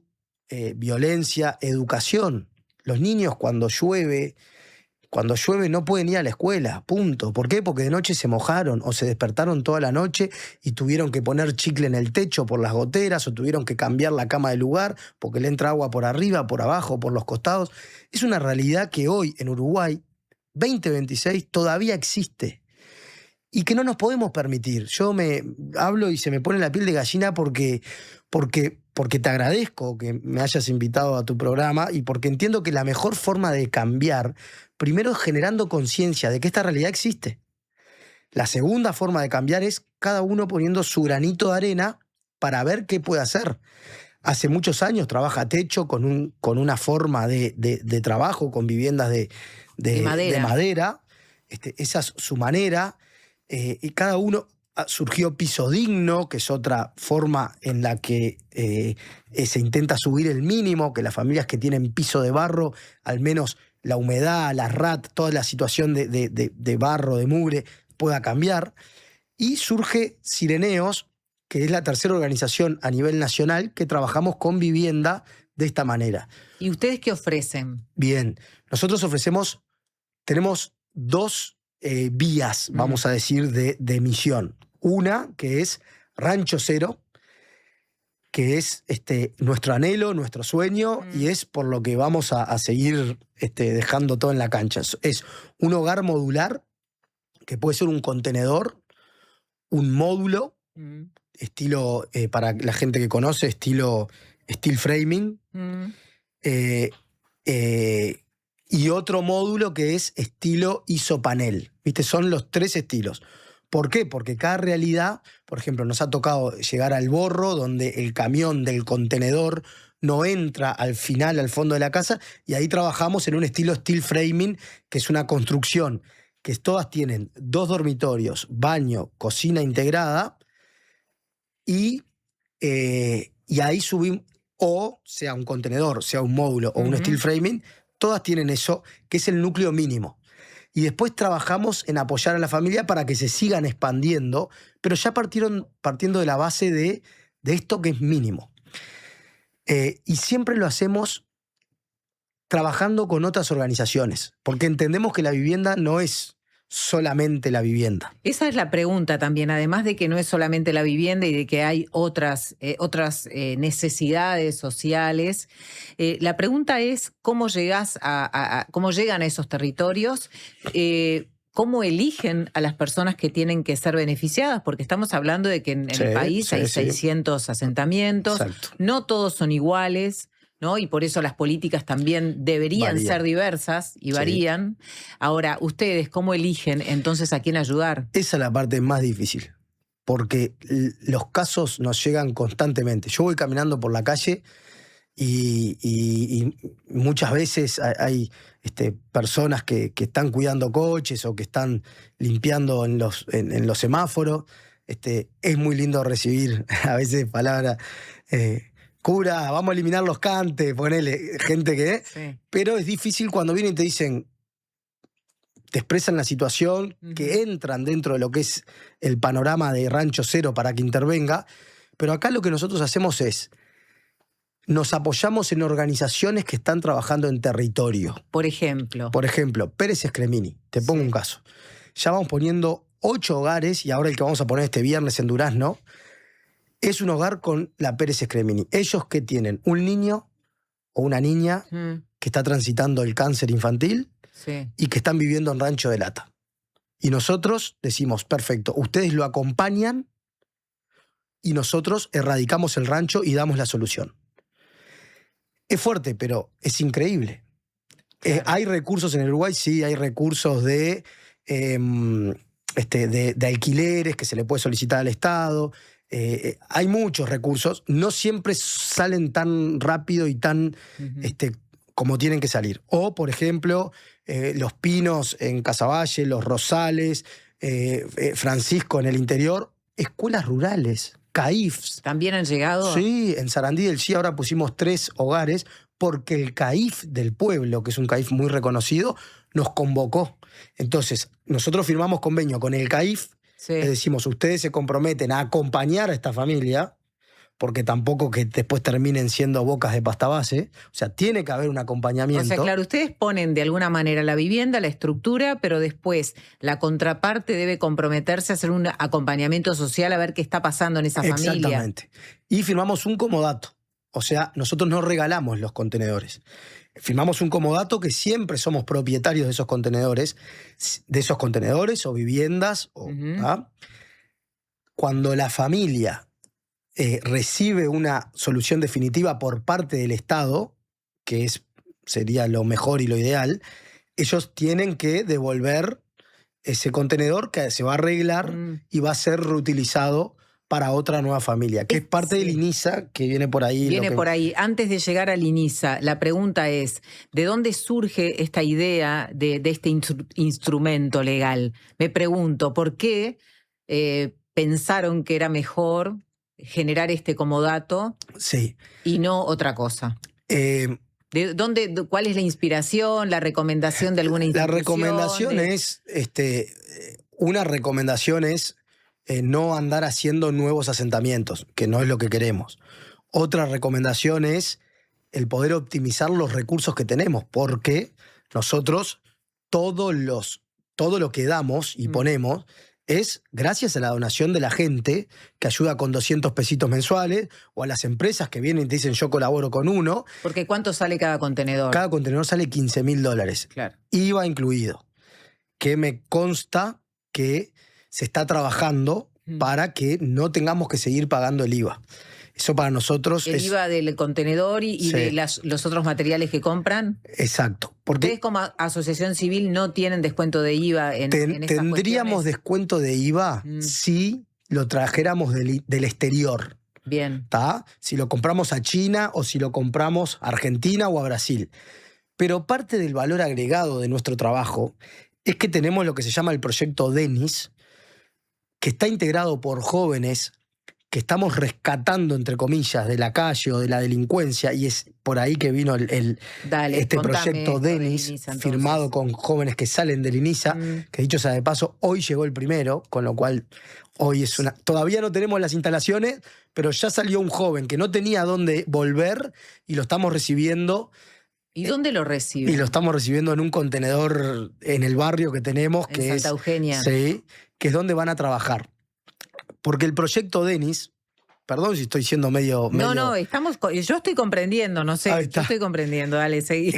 Speaker 9: violencia, educación. Los niños cuando llueve no pueden ir a la escuela, punto. ¿Por qué? Porque de noche se mojaron o se despertaron toda la noche y tuvieron que poner chicle en el techo por las goteras o tuvieron que cambiar la cama de lugar porque le entra agua por arriba, por abajo, por los costados. Es una realidad que hoy en Uruguay, 2026, todavía existe y que no nos podemos permitir. Yo me hablo y se me pone la piel de gallina porque te agradezco que me hayas invitado a tu programa y porque entiendo que la mejor forma de cambiar, primero es generando conciencia de que esta realidad existe. La segunda forma de cambiar es cada uno poniendo su granito de arena para ver qué puede hacer. Hace muchos años trabaja Techo con una forma de trabajo, con viviendas de madera. Esa es su manera. Y cada uno... Surgió Piso Digno, que es otra forma en la que se intenta subir el mínimo, que las familias que tienen piso de barro, al menos la humedad, la RAT, toda la situación de barro, de mugre, pueda cambiar. Y surge Sireneos, que es la tercera organización a nivel nacional que trabajamos con vivienda de esta manera.
Speaker 3: ¿Y ustedes qué ofrecen?
Speaker 9: Bien, nosotros tenemos dos vías, vamos a decir, de misión. Una que es Rancho Cero, que es nuestro anhelo, nuestro sueño, y es por lo que vamos a seguir dejando todo en la cancha. Es un hogar modular, que puede ser un contenedor, un módulo, estilo, para la gente que conoce, estilo steel framing, y otro módulo que es estilo isopanel. ¿Viste? Son los tres estilos. ¿Por qué? Porque cada realidad, por ejemplo, nos ha tocado llegar al Borro, donde el camión del contenedor no entra al final, al fondo de la casa, y ahí trabajamos en un estilo steel framing, que es una construcción que todas tienen 2 dormitorios, baño, cocina integrada, y ahí subimos, o sea un contenedor, sea un módulo o un steel framing, todas tienen eso, que es el núcleo mínimo. Y después trabajamos en apoyar a la familia para que se sigan expandiendo, pero ya partiendo de la base de esto que es mínimo. Y siempre lo hacemos trabajando con otras organizaciones, porque entendemos que la vivienda no es solamente la vivienda.
Speaker 3: Esa es la pregunta también, además de que no es solamente la vivienda y de que hay otras necesidades sociales. La pregunta es cómo llegan a esos territorios, cómo eligen a las personas que tienen que ser beneficiadas, porque estamos hablando de que en el país hay 600 asentamientos, no todos son iguales, ¿no? Y por eso las políticas también deberían ser diversas y varían. Ahora, ¿ustedes cómo eligen entonces a quién ayudar?
Speaker 9: Esa es la parte más difícil, porque los casos nos llegan constantemente. Yo voy caminando por la calle y muchas veces hay personas que están cuidando coches o que están limpiando en los semáforos. Es muy lindo recibir a veces palabras... cura, vamos a eliminar los cantes, ponele, gente que... Sí. Pero es difícil cuando vienen y te dicen, te expresan la situación, que entran dentro de lo que es el panorama de Rancho Cero para que intervenga. Pero acá lo que nosotros hacemos es, nos apoyamos en organizaciones que están trabajando en territorio.
Speaker 3: Por ejemplo,
Speaker 9: Pérez Scremini, te pongo un caso. Ya vamos poniendo 8 hogares, y ahora el que vamos a poner este viernes en Durazno, es un hogar con la Pérez Scremini. Ellos que tienen un niño o una niña que está transitando el cáncer infantil y que están viviendo en Rancho de Lata. Y nosotros decimos, perfecto, ustedes lo acompañan y nosotros erradicamos el rancho y damos la solución. Es fuerte, pero es increíble. Claro. ¿Hay recursos en el Uruguay? Sí, hay recursos de alquileres que se le puede solicitar al Estado. Hay muchos recursos, no siempre salen tan rápido y tan como tienen que salir. O, por ejemplo, Los Pinos en Casaballe, Los Rosales, Francisco en el interior, escuelas rurales, CAIFs.
Speaker 3: ¿También han llegado?
Speaker 9: Sí, en Sarandí del Sí ahora pusimos 3 hogares porque el CAIF del pueblo, que es un CAIF muy reconocido, nos convocó. Entonces, nosotros firmamos convenio con el CAIF, les decimos, ustedes se comprometen a acompañar a esta familia, porque tampoco que después terminen siendo bocas de pasta base. O sea, tiene que haber un acompañamiento.
Speaker 3: O sea, claro, ustedes ponen de alguna manera la vivienda, la estructura, pero después la contraparte debe comprometerse a hacer un acompañamiento social a ver qué está pasando en esa familia.
Speaker 9: Exactamente. Y firmamos un comodato. O sea, nosotros no regalamos los contenedores. Firmamos un comodato que siempre somos propietarios de esos contenedores o viviendas. ¿Ah? Cuando la familia recibe una solución definitiva por parte del Estado, que sería lo mejor y lo ideal, ellos tienen que devolver ese contenedor que se va a arreglar y va a ser reutilizado para otra nueva familia, que es parte del INISA, que viene por ahí.
Speaker 3: Por ahí. Antes de llegar al INISA, la pregunta es, ¿de dónde surge esta idea de este instrumento legal? Me pregunto, ¿por qué pensaron que era mejor generar este comodato y no otra cosa? ¿Cuál es la inspiración, la recomendación de alguna institución?
Speaker 9: La recomendación una recomendación es no andar haciendo nuevos asentamientos, que no es lo que queremos. Otra recomendación es el poder optimizar los recursos que tenemos, porque nosotros todo lo que damos y ponemos es gracias a la donación de la gente que ayuda con 200 pesitos mensuales, o a las empresas que vienen y te dicen yo colaboro con uno.
Speaker 3: Porque ¿cuánto sale cada contenedor?
Speaker 9: Cada contenedor sale $15.000.
Speaker 3: Claro.
Speaker 9: IVA incluido. Que me consta que se está trabajando para que no tengamos que seguir pagando el IVA. Eso para nosotros
Speaker 3: el IVA del contenedor y de los otros materiales que compran.
Speaker 9: Exacto. Porque
Speaker 3: ustedes como asociación civil no tienen descuento de IVA en estas
Speaker 9: tendríamos descuento de IVA si lo trajéramos del exterior.
Speaker 3: Bien.
Speaker 9: ¿Tá? Si lo compramos a China o si lo compramos a Argentina o a Brasil. Pero parte del valor agregado de nuestro trabajo es que tenemos lo que se llama el proyecto DENIS, que está integrado por jóvenes que estamos rescatando, entre comillas, de la calle o de la delincuencia, y es por ahí que vino este proyecto DENIS, firmado con jóvenes que salen del INISA, que dicho sea de paso, hoy llegó el primero, con lo cual hoy todavía no tenemos las instalaciones, pero ya salió un joven que no tenía dónde volver y lo estamos recibiendo.
Speaker 3: ¿Y dónde lo reciben?
Speaker 9: Y lo estamos recibiendo en un contenedor en el barrio que tenemos, que
Speaker 3: Santa Eugenia.
Speaker 9: Sí, que es donde van a trabajar. Porque el proyecto DENIS, perdón si estoy siendo medio...
Speaker 3: No, yo estoy comprendiendo, no sé, yo estoy comprendiendo, dale, seguí.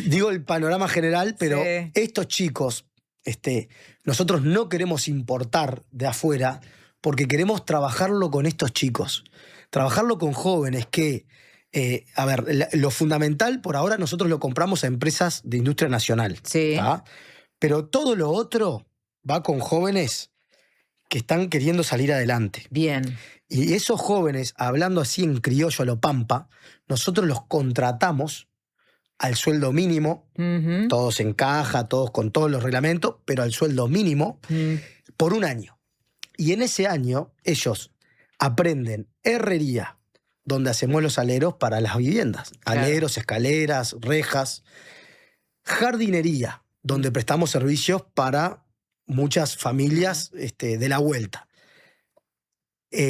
Speaker 9: Digo el panorama general, pero estos chicos, nosotros no queremos importar de afuera porque queremos trabajarlo con estos chicos, trabajarlo con jóvenes que... lo fundamental por ahora nosotros lo compramos a empresas de industria nacional.
Speaker 3: Sí.
Speaker 9: ¿tá? Pero todo lo otro va con jóvenes que están queriendo salir adelante.
Speaker 3: Bien.
Speaker 9: Y esos jóvenes, hablando así en criollo a lo pampa, nosotros los contratamos al sueldo mínimo, todos en caja, todos con todos los reglamentos, pero al sueldo mínimo, por un año. Y en ese año ellos aprenden herrería, donde hacemos los aleros para las viviendas. Aleros, escaleras, rejas. Jardinería, donde prestamos servicios para muchas familias de la vuelta.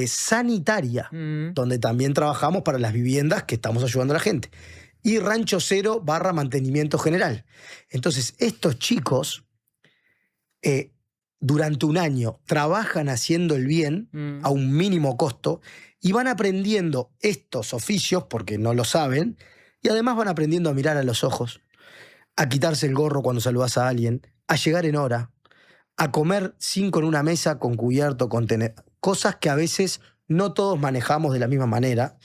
Speaker 9: Sanitaria, donde también trabajamos para las viviendas que estamos ayudando a la gente. Y Rancho Cero / mantenimiento general. Entonces, estos chicos durante un año trabajan haciendo el bien a un mínimo costo y van aprendiendo estos oficios, porque no lo saben, y además van aprendiendo a mirar a los ojos, a quitarse el gorro cuando saludas a alguien, a llegar en hora, a comer 5 en una mesa con cubierto, con tenedor, cosas que a veces no todos manejamos de la misma manera.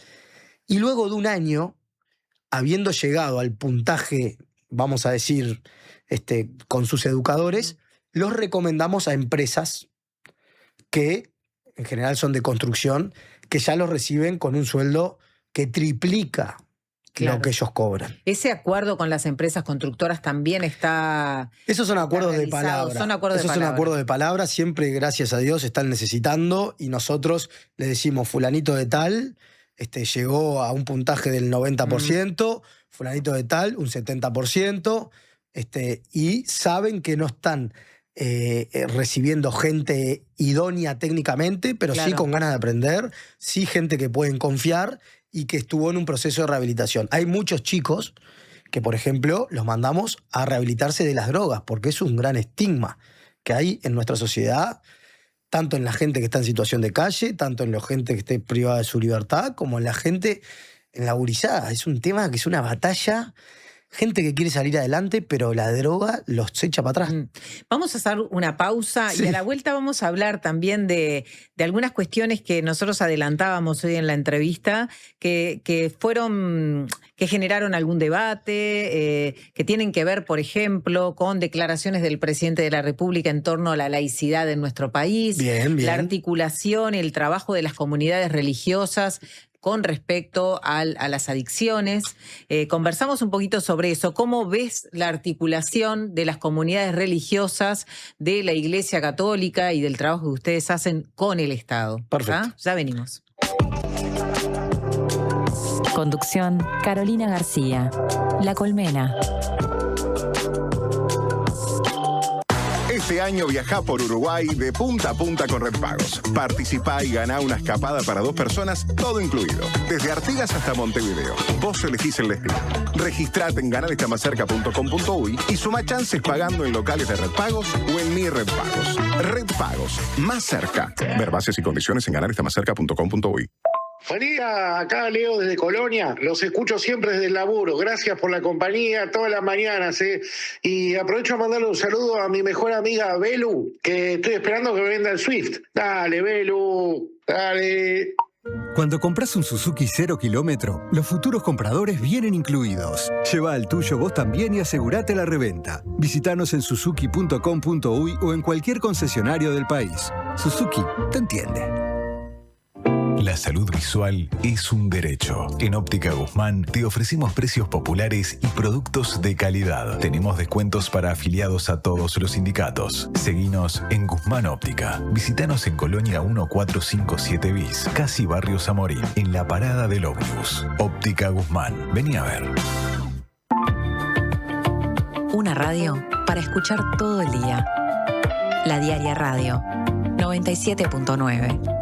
Speaker 9: Y luego de un año, habiendo llegado al puntaje, vamos a decir, con sus educadores, los recomendamos a empresas que en general son de construcción, que ya los reciben con un sueldo que triplica
Speaker 3: Claro.
Speaker 9: lo que ellos cobran.
Speaker 3: ¿Ese acuerdo con las empresas constructoras también está?
Speaker 9: Esos son acuerdos de
Speaker 3: realizado?
Speaker 9: palabra.
Speaker 3: Son acuerdos
Speaker 9: Esos
Speaker 3: de
Speaker 9: son
Speaker 3: palabra.
Speaker 9: acuerdos de palabra. Siempre, gracias a Dios, están necesitando y nosotros le decimos fulanito de tal llegó a un puntaje del 90%, fulanito de tal un 70%, y saben que no están recibiendo gente idónea técnicamente, pero sí con ganas de aprender, sí gente que pueden confiar y que estuvo en un proceso de rehabilitación. Hay muchos chicos que, por ejemplo, los mandamos a rehabilitarse de las drogas, porque es un gran estigma que hay en nuestra sociedad, tanto en la gente que está en situación de calle, tanto en la gente que esté privada de su libertad, como en la gente en la gurizada. Es un tema que es una batalla. Gente que quiere salir adelante, pero la droga los echa para atrás.
Speaker 3: Vamos a hacer una pausa y a la vuelta vamos a hablar también de algunas cuestiones que nosotros adelantábamos hoy en la entrevista, que generaron algún debate, que tienen que ver, por ejemplo, con declaraciones del presidente de la República en torno a la laicidad en nuestro país, la articulación y el trabajo de las comunidades religiosas con respecto a las adicciones. Conversamos un poquito sobre eso. ¿Cómo ves la articulación de las comunidades religiosas de la Iglesia Católica y del trabajo que ustedes hacen con el Estado?
Speaker 9: Perfecto.
Speaker 3: Ya venimos.
Speaker 1: Conducción, Carolina García. La Colmena.
Speaker 8: Este año viajá por Uruguay de punta a punta con Red Pagos. Participá y ganá una escapada para 2 personas, todo incluido. Desde Artigas hasta Montevideo. Vos elegís el destino. Registrate en ganarestamascerca.com.uy y suma chances pagando en locales de Red Pagos o en Mi Red Pagos. Red Pagos, más cerca. Ver bases y condiciones en ganarestamascerca.com.uy.
Speaker 10: Buen día, acá Leo desde Colonia, los escucho siempre desde el laburo, gracias por la compañía todas las mañanas, y aprovecho a mandarle un saludo a mi mejor amiga Belu, que estoy esperando que me venda el Swift. Dale, Belu, dale.
Speaker 12: Cuando compras un Suzuki 0 kilómetro, los futuros compradores vienen incluidos. Lleva al tuyo vos también y asegurate la reventa. Visítanos en suzuki.com.uy o en cualquier concesionario del país. Suzuki te entiende.
Speaker 11: La salud visual es un derecho. En Óptica Guzmán te ofrecemos precios populares y productos de calidad. Tenemos descuentos para afiliados a todos los sindicatos. Seguinos en Guzmán Óptica. Visítanos en Colonia 1457 bis, casi Barrio Zamorín, en la parada del ómnibus. Óptica Guzmán. Vení a ver.
Speaker 1: Una radio para escuchar todo el día. La Diaria Radio 97.9.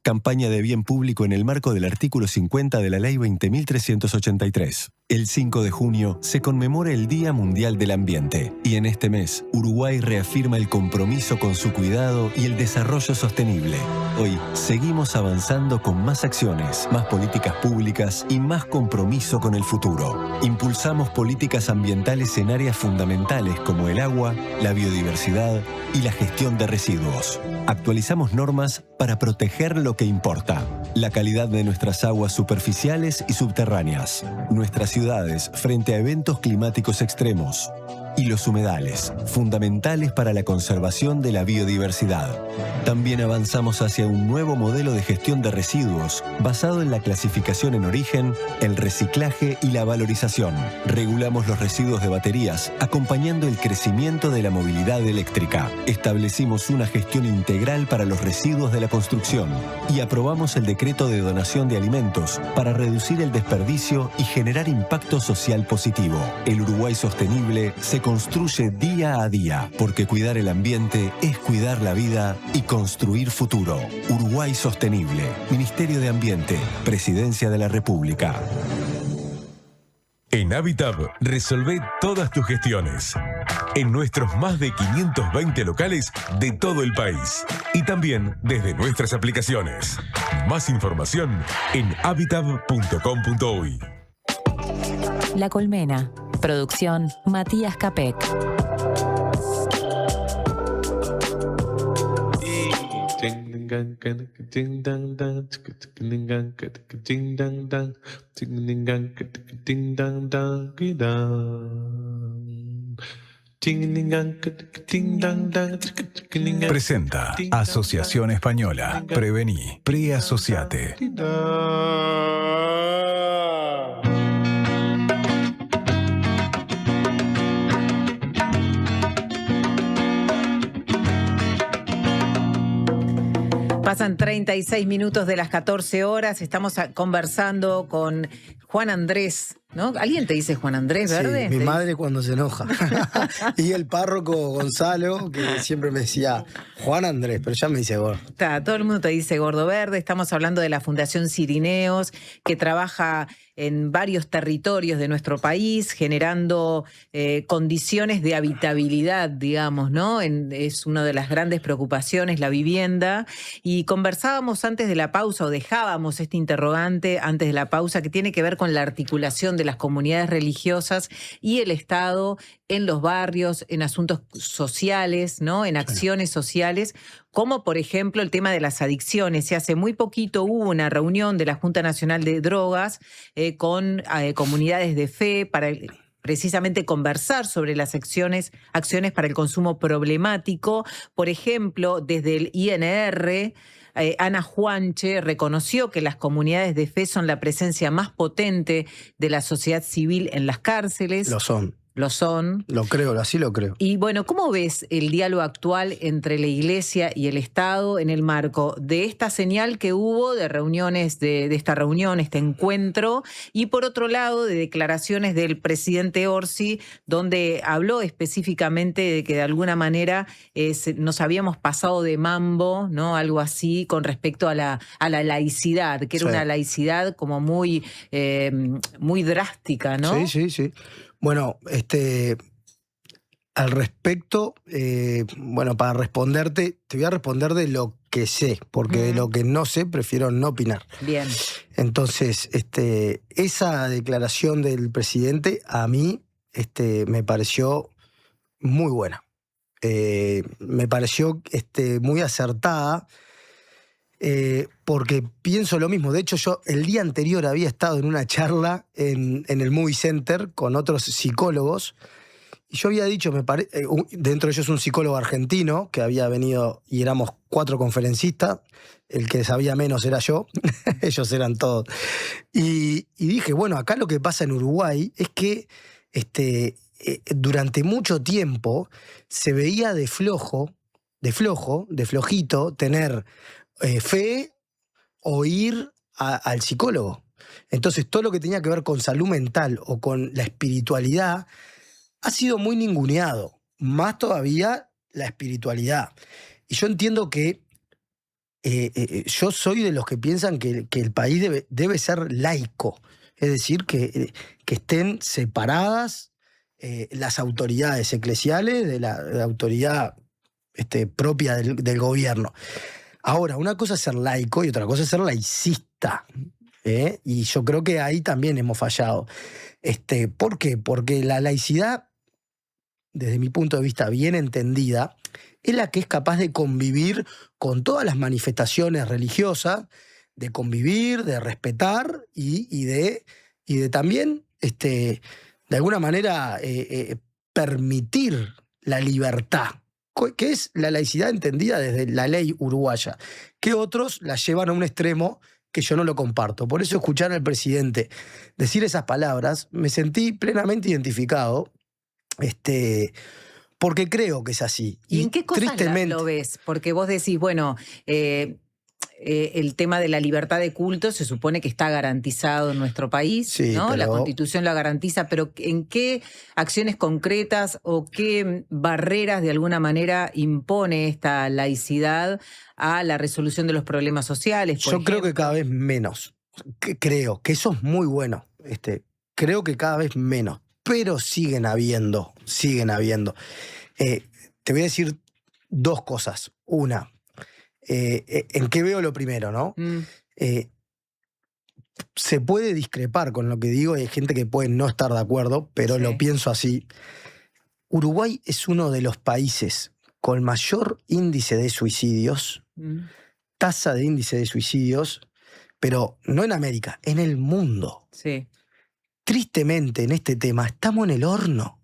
Speaker 13: Campaña de bien público en el marco del artículo 50 de la Ley 20.383. El 5 de junio se conmemora el Día Mundial del Ambiente y en este mes Uruguay reafirma el compromiso con su cuidado y el desarrollo sostenible. Hoy seguimos avanzando con más acciones, más políticas públicas y más compromiso con el futuro. Impulsamos políticas ambientales en áreas fundamentales como el agua, la biodiversidad y la gestión de residuos. Actualizamos normas para proteger lo que importa: la calidad de nuestras aguas superficiales y subterráneas, nuestras ciudades frente a eventos climáticos extremos y los humedales, fundamentales para la conservación de la biodiversidad. También avanzamos hacia un nuevo modelo de gestión de residuos basado en la clasificación en origen, el reciclaje y la valorización. Regulamos los residuos de baterías, acompañando el crecimiento de la movilidad eléctrica. Establecimos una gestión integral para los residuos de la construcción y aprobamos el decreto de donación de alimentos para reducir el desperdicio y generar impacto social positivo. El Uruguay sostenible se construye día a día, porque cuidar el ambiente es cuidar la vida y construir futuro. Uruguay Sostenible, Ministerio de Ambiente, Presidencia de la República.
Speaker 14: En Habitat resolvé todas tus gestiones. En nuestros más de 520 locales de todo el país. Y también desde nuestras aplicaciones. Más información en habitat.com.uy.
Speaker 1: La Colmena. Producción Matías Capek.
Speaker 11: Presenta Asociación Española. Prevení. Preasociate.
Speaker 3: Pasan 36 minutos de las 14 horas. Estamos conversando con Juan Andrés, ¿no? ¿Alguien te dice Juan Andrés Verde?
Speaker 9: Sí, mi madre cuando se enoja. Y el párroco Gonzalo, que siempre me decía Juan Andrés, pero ya me dice Gordo.
Speaker 3: Todo el mundo te dice Gordo Verde. Estamos hablando de la Fundación Cirineos, que trabaja en varios territorios de nuestro país, generando condiciones de habitabilidad, digamos, ¿no? Es una de las grandes preocupaciones, la vivienda. Y conversábamos antes de la pausa, o dejábamos este interrogante antes de la pausa, que tiene que ver con la articulación de las comunidades religiosas y el Estado en los barrios, en asuntos sociales, ¿no? En acciones sociales, como por ejemplo el tema de las adicciones. Y hace muy poquito hubo una reunión de la Junta Nacional de Drogas con comunidades de fe para precisamente conversar sobre las acciones para el consumo problemático. Por ejemplo, desde el INR, Ana Juanche reconoció que las comunidades de fe son la presencia más potente de la sociedad civil en las cárceles.
Speaker 9: Lo son.
Speaker 3: Lo son.
Speaker 9: Lo creo, así lo creo.
Speaker 3: Y bueno, ¿cómo ves el diálogo actual entre la Iglesia y el Estado en el marco de esta señal que hubo de reuniones, de esta reunión, este encuentro, y por otro lado de declaraciones del presidente Orsi, donde habló específicamente de que de alguna manera nos habíamos pasado de mambo, ¿no? Algo así con respecto a la laicidad, que era una laicidad como muy drástica, ¿no?
Speaker 9: Sí. Bueno, al respecto, para responderte, te voy a responder de lo que sé, porque de lo que no sé prefiero no opinar.
Speaker 3: Bien.
Speaker 9: Entonces, esa declaración del presidente a mí me pareció muy buena. Me pareció muy acertada. Porque pienso lo mismo. De hecho, yo el día anterior había estado en una charla en el Movie Center con otros psicólogos y yo había dicho, dentro de ellos un psicólogo argentino que había venido y éramos 4 conferencistas, el que sabía menos era yo, ellos eran todos. Y dije, bueno, acá lo que pasa en Uruguay es que durante mucho tiempo se veía de flojito tener fe o ir al psicólogo. Entonces todo lo que tenía que ver con salud mental o con la espiritualidad ha sido muy ninguneado, más todavía la espiritualidad. Y yo entiendo que yo soy de los que piensan que el país debe ser laico, es decir, que estén separadas las autoridades eclesiales de la autoridad propia del gobierno. Ahora, una cosa es ser laico y otra cosa es ser laicista. Y yo creo que ahí también hemos fallado. ¿Por qué? Porque la laicidad, desde mi punto de vista bien entendida, es la que es capaz de convivir con todas las manifestaciones religiosas, de convivir, de respetar y de también, de alguna manera, permitir la libertad, que es la laicidad entendida desde la ley uruguaya, que otros la llevan a un extremo que yo no lo comparto. Por eso escuchar al presidente decir esas palabras, me sentí plenamente identificado, porque creo que es así.
Speaker 3: ¿Y en qué cosas lo ves? Porque vos decís, bueno, el tema de la libertad de culto se supone que está garantizado en nuestro país, sí, ¿no? La Constitución lo garantiza, pero ¿en qué acciones concretas o qué barreras de alguna manera impone esta laicidad a la resolución de los problemas sociales?
Speaker 9: Yo creo que cada vez menos. Creo que eso es muy bueno. Creo que cada vez menos, pero siguen habiendo. Te voy a decir 2 cosas. Una, ¿en qué veo lo primero, no? Se puede discrepar con lo que digo, hay gente que puede no estar de acuerdo, pero lo pienso así. Uruguay es uno de los países con mayor índice de suicidios, tasa de índice de suicidios, pero no en América, en el mundo.
Speaker 3: Sí.
Speaker 9: Tristemente, en este tema, estamos en el horno.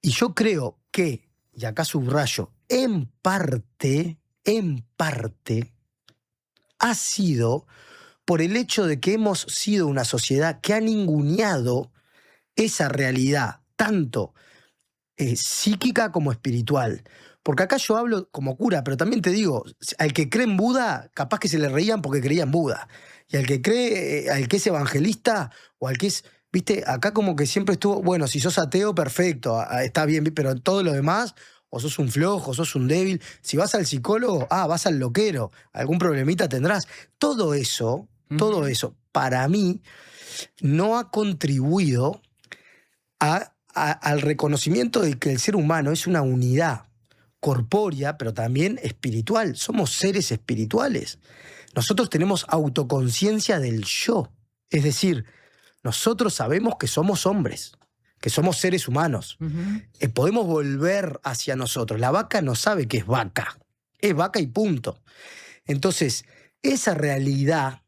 Speaker 9: Y yo creo, que, y acá subrayo, en parte, ha sido por el hecho de que hemos sido una sociedad que ha ninguneado esa realidad, tanto psíquica como espiritual. Porque acá yo hablo como cura, pero también te digo, al que cree en Buda, capaz que se le reían porque creía en Buda. Y al que cree, al que es evangelista, o al que es, viste, acá como que siempre estuvo, bueno, si sos ateo, perfecto, está bien, pero todo lo demás, o sos un flojo, sos un débil. Si vas al psicólogo, vas al loquero, algún problemita tendrás. Todo eso, para mí, no ha contribuido al reconocimiento de que el ser humano es una unidad corpórea, pero también espiritual. Somos seres espirituales. Nosotros tenemos autoconciencia del yo. Es decir, nosotros sabemos que somos hombres, que somos seres humanos. Podemos volver hacia nosotros. La vaca no sabe que es vaca y punto. Entonces, esa realidad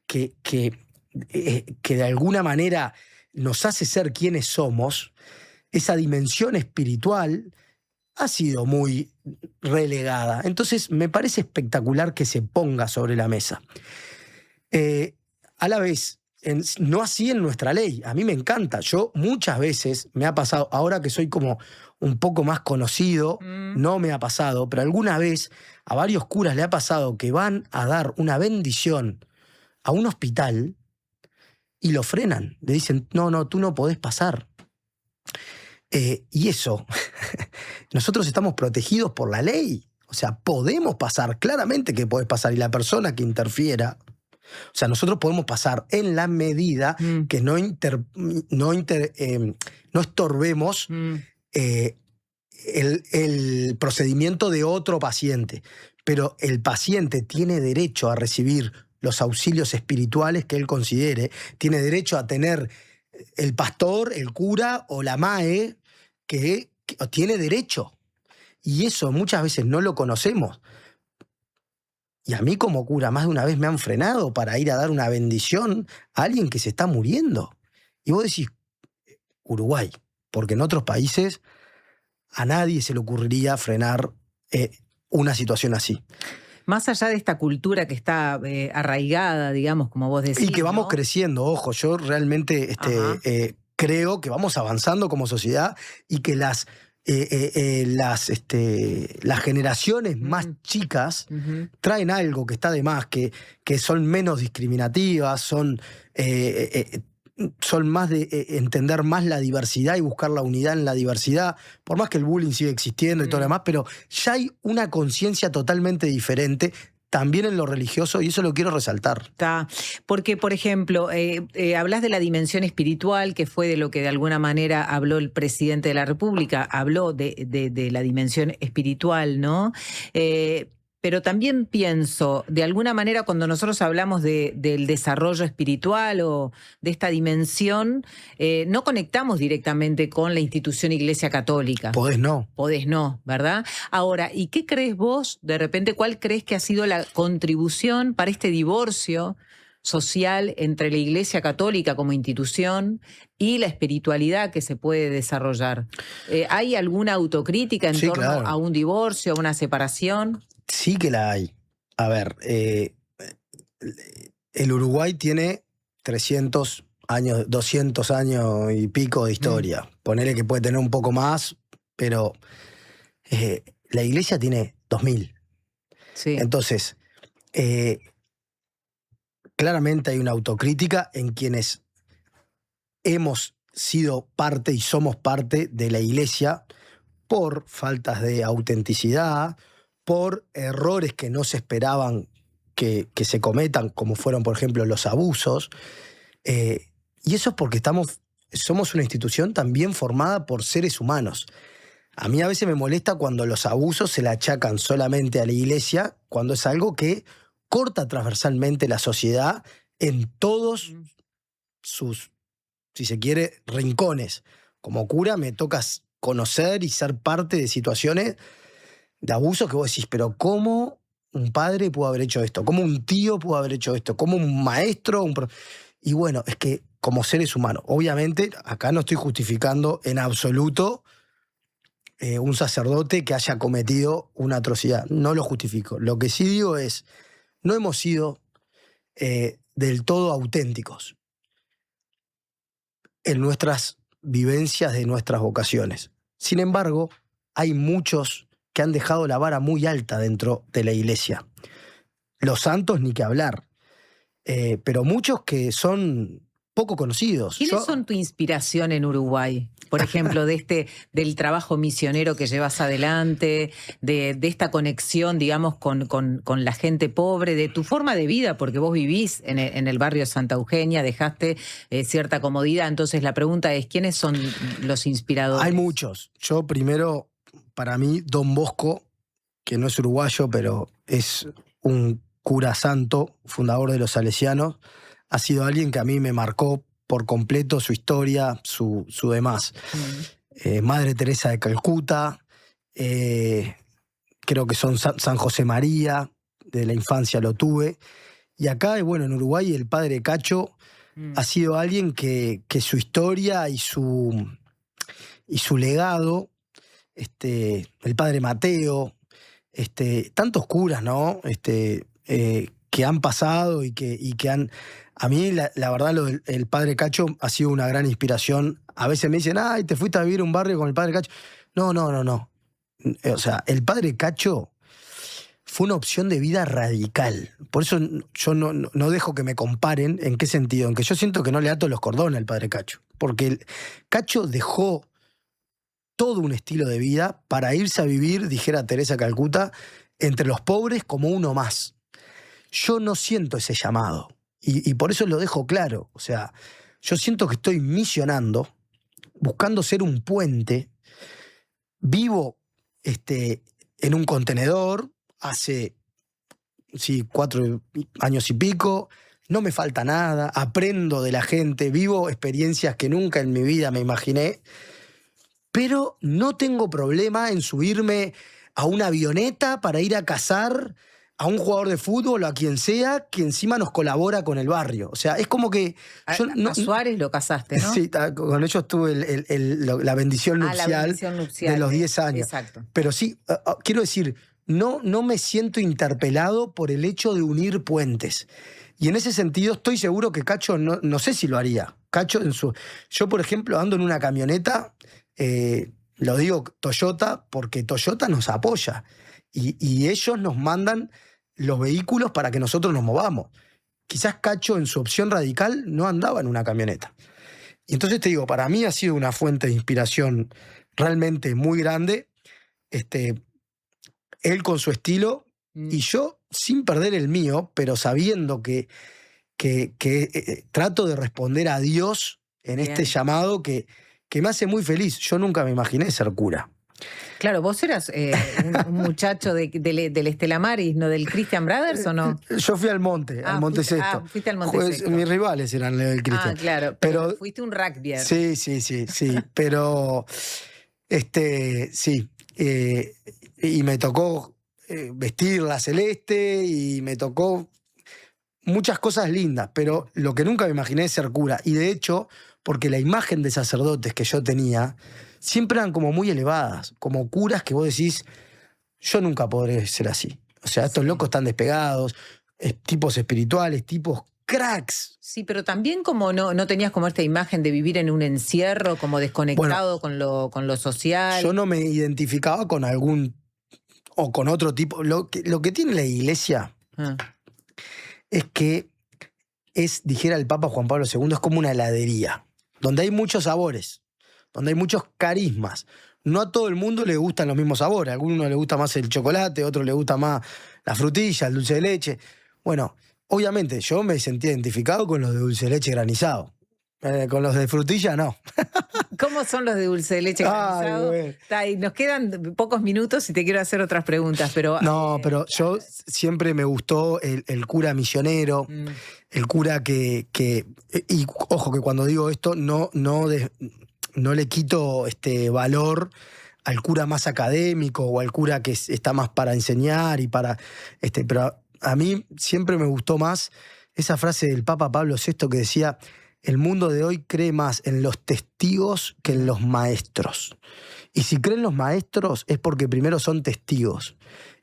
Speaker 9: que de alguna manera nos hace ser quienes somos, esa dimensión espiritual, ha sido muy relegada. Entonces, me parece espectacular que se ponga sobre la mesa. A la vez, no así en nuestra ley. A mí me encanta. Yo muchas veces me ha pasado, ahora que soy como un poco más conocido, no me ha pasado, pero alguna vez a varios curas le ha pasado que van a dar una bendición a un hospital y lo frenan. Le dicen, no, tú no podés pasar. Y eso, nosotros estamos protegidos por la ley. O sea, podemos pasar, claramente que podés pasar. Y la persona que interfiera, o sea, nosotros podemos pasar en la medida que no estorbemos el procedimiento de otro paciente. Pero el paciente tiene derecho a recibir los auxilios espirituales que él considere, tiene derecho a tener el pastor, el cura o la MAE que tiene derecho. Y eso muchas veces no lo conocemos. Y a mí como cura más de una vez me han frenado para ir a dar una bendición a alguien que se está muriendo. Y vos decís, Uruguay, porque en otros países a nadie se le ocurriría frenar una situación así.
Speaker 3: Más allá de esta cultura que está arraigada, digamos, como vos decís.
Speaker 9: Y que vamos creciendo, ojo, yo realmente creo que vamos avanzando como sociedad y que las generaciones más chicas traen algo que está de más, que son menos discriminativas, son más de entender más la diversidad y buscar la unidad en la diversidad, por más que el bullying sigue existiendo y todo lo demás, pero ya hay una conciencia totalmente diferente también en lo religioso, y eso lo quiero resaltar.
Speaker 3: Está. Porque, por ejemplo, hablas de la dimensión espiritual, que fue de lo que de alguna manera habló el presidente de la República, habló de la dimensión espiritual, ¿no? Pero también pienso, de alguna manera, cuando nosotros hablamos del desarrollo espiritual o de esta dimensión, no conectamos directamente con la institución Iglesia Católica.
Speaker 9: Podés no,
Speaker 3: ¿verdad? Ahora, ¿y qué crees vos, de repente, cuál crees que ha sido la contribución para este divorcio social entre la Iglesia Católica como institución y la espiritualidad que se puede desarrollar? ¿Hay alguna autocrítica en torno a un divorcio, a una separación?
Speaker 9: Sí que la hay. A ver, el Uruguay tiene 300 años, 200 años y pico de historia. Ponele que puede tener un poco más, pero la iglesia tiene 2000.
Speaker 3: Sí.
Speaker 9: Entonces, claramente hay una autocrítica en quienes hemos sido parte y somos parte de la iglesia por faltas de autenticidad, por errores que no se esperaban que se cometan, como fueron, por ejemplo, los abusos. Y eso es porque somos una institución también formada por seres humanos. A mí a veces me molesta cuando los abusos se le achacan solamente a la iglesia, cuando es algo que corta transversalmente la sociedad en todos sus, si se quiere, rincones. Como cura me toca conocer y ser parte de situaciones de abuso que vos decís, pero ¿cómo un padre pudo haber hecho esto? ¿Cómo un tío pudo haber hecho esto? ¿Cómo un maestro? Y bueno, es que como seres humanos, obviamente, acá no estoy justificando en absoluto un sacerdote que haya cometido una atrocidad. No lo justifico. Lo que sí digo es, no hemos sido del todo auténticos en nuestras vivencias de nuestras vocaciones. Sin embargo, hay muchos que han dejado la vara muy alta dentro de la iglesia. Los santos ni que hablar, pero muchos que son poco conocidos.
Speaker 3: ¿Quiénes son tu inspiración en Uruguay? Por ejemplo, del trabajo misionero que llevas adelante, de esta conexión, digamos, con la gente pobre, de tu forma de vida, porque vos vivís en el barrio Santa Eugenia, dejaste cierta comodidad. Entonces la pregunta es, ¿quiénes son los inspiradores?
Speaker 9: Hay muchos. Yo primero, para mí, Don Bosco, que no es uruguayo, pero es un cura santo, fundador de los salesianos, ha sido alguien que a mí me marcó por completo su historia, su demás. Madre Teresa de Calcuta, creo que son San José María, de la infancia lo tuve. Y acá, bueno, en Uruguay, el padre Cacho ha sido alguien que su historia y su legado, el padre Mateo, tantos curas, ¿no? Que han pasado y que han... A mí, la verdad, el padre Cacho ha sido una gran inspiración. A veces me dicen, ay, te fuiste a vivir a un barrio con el padre Cacho. No. O sea, el padre Cacho fue una opción de vida radical. Por eso yo no dejo que me comparen. ¿En qué sentido? En que yo siento que no le ato los cordones al padre Cacho. Porque el Cacho dejó todo un estilo de vida para irse a vivir, dijera Teresa Calcuta, entre los pobres como uno más. Yo no siento ese llamado. Y por eso lo dejo claro. O sea, yo siento que estoy misionando, buscando ser un puente. Vivo en un contenedor hace 4 años y pico. No me falta nada. Aprendo de la gente. Vivo experiencias que nunca en mi vida me imaginé. Pero no tengo problema en subirme a una avioneta para ir a cazar a un jugador de fútbol o a quien sea que encima nos colabora con el barrio. O sea, es como que...
Speaker 3: A Suárez lo casaste, ¿no?
Speaker 9: Sí, con ellos tuve la bendición nupcial, de los 10 años.
Speaker 3: Exacto.
Speaker 9: Pero sí, quiero decir, no me siento interpelado por el hecho de unir puentes. Y en ese sentido estoy seguro que Cacho, no sé si lo haría. Cacho, yo, por ejemplo, ando en una camioneta, lo digo Toyota, porque Toyota nos apoya. Y ellos nos mandan los vehículos para que nosotros nos movamos. Quizás Cacho, en su opción radical, no andaba en una camioneta. Y entonces te digo, para mí ha sido una fuente de inspiración realmente muy grande. Él con su estilo y yo sin perder el mío, pero sabiendo que trato de responder a Dios en este llamado que me hace muy feliz. Yo nunca me imaginé ser cura.
Speaker 3: Claro, vos eras un muchacho del Estela Maris, ¿no? ¿Del Christian Brothers o no?
Speaker 9: Yo fui al Monte Sexto.
Speaker 3: Fuiste al Monte Sexto.
Speaker 9: Mis rivales eran el Christian.
Speaker 3: Claro, pero fuiste un rugbyer.
Speaker 9: Sí, pero sí. Y me tocó vestir la celeste y me tocó muchas cosas lindas, pero lo que nunca me imaginé es ser cura. Y de hecho, porque la imagen de sacerdotes que yo tenía siempre eran como muy elevadas, como curas que vos decís, yo nunca podré ser así. O sea, estos locos están despegados, tipos espirituales, tipos cracks.
Speaker 3: Sí, pero también como no tenías como esta imagen de vivir en un encierro, como desconectado con lo social.
Speaker 9: Yo no me identificaba con algún o con otro tipo. Lo que tiene la iglesia es que dijera el Papa Juan Pablo II, es como una heladería, donde hay muchos sabores, donde hay muchos carismas. No a todo el mundo le gustan los mismos sabores. A algunos le gusta más el chocolate, a otros le gusta más la frutilla, el dulce de leche. Bueno, obviamente yo me sentí identificado con los de dulce de leche granizado. Con los de frutilla, no.
Speaker 3: ¿Cómo son los de dulce de leche granizado? Nos quedan pocos minutos y te quiero hacer otras preguntas, pero...
Speaker 9: No, pero yo siempre me gustó el cura misionero, el cura que... Y ojo, que cuando digo esto no le quito valor al cura más académico o al cura que está más para enseñar y para... Pero a mí siempre me gustó más esa frase del Papa Pablo VI que decía... el mundo de hoy cree más en los testigos que en los maestros. Y si creen los maestros es porque primero son testigos.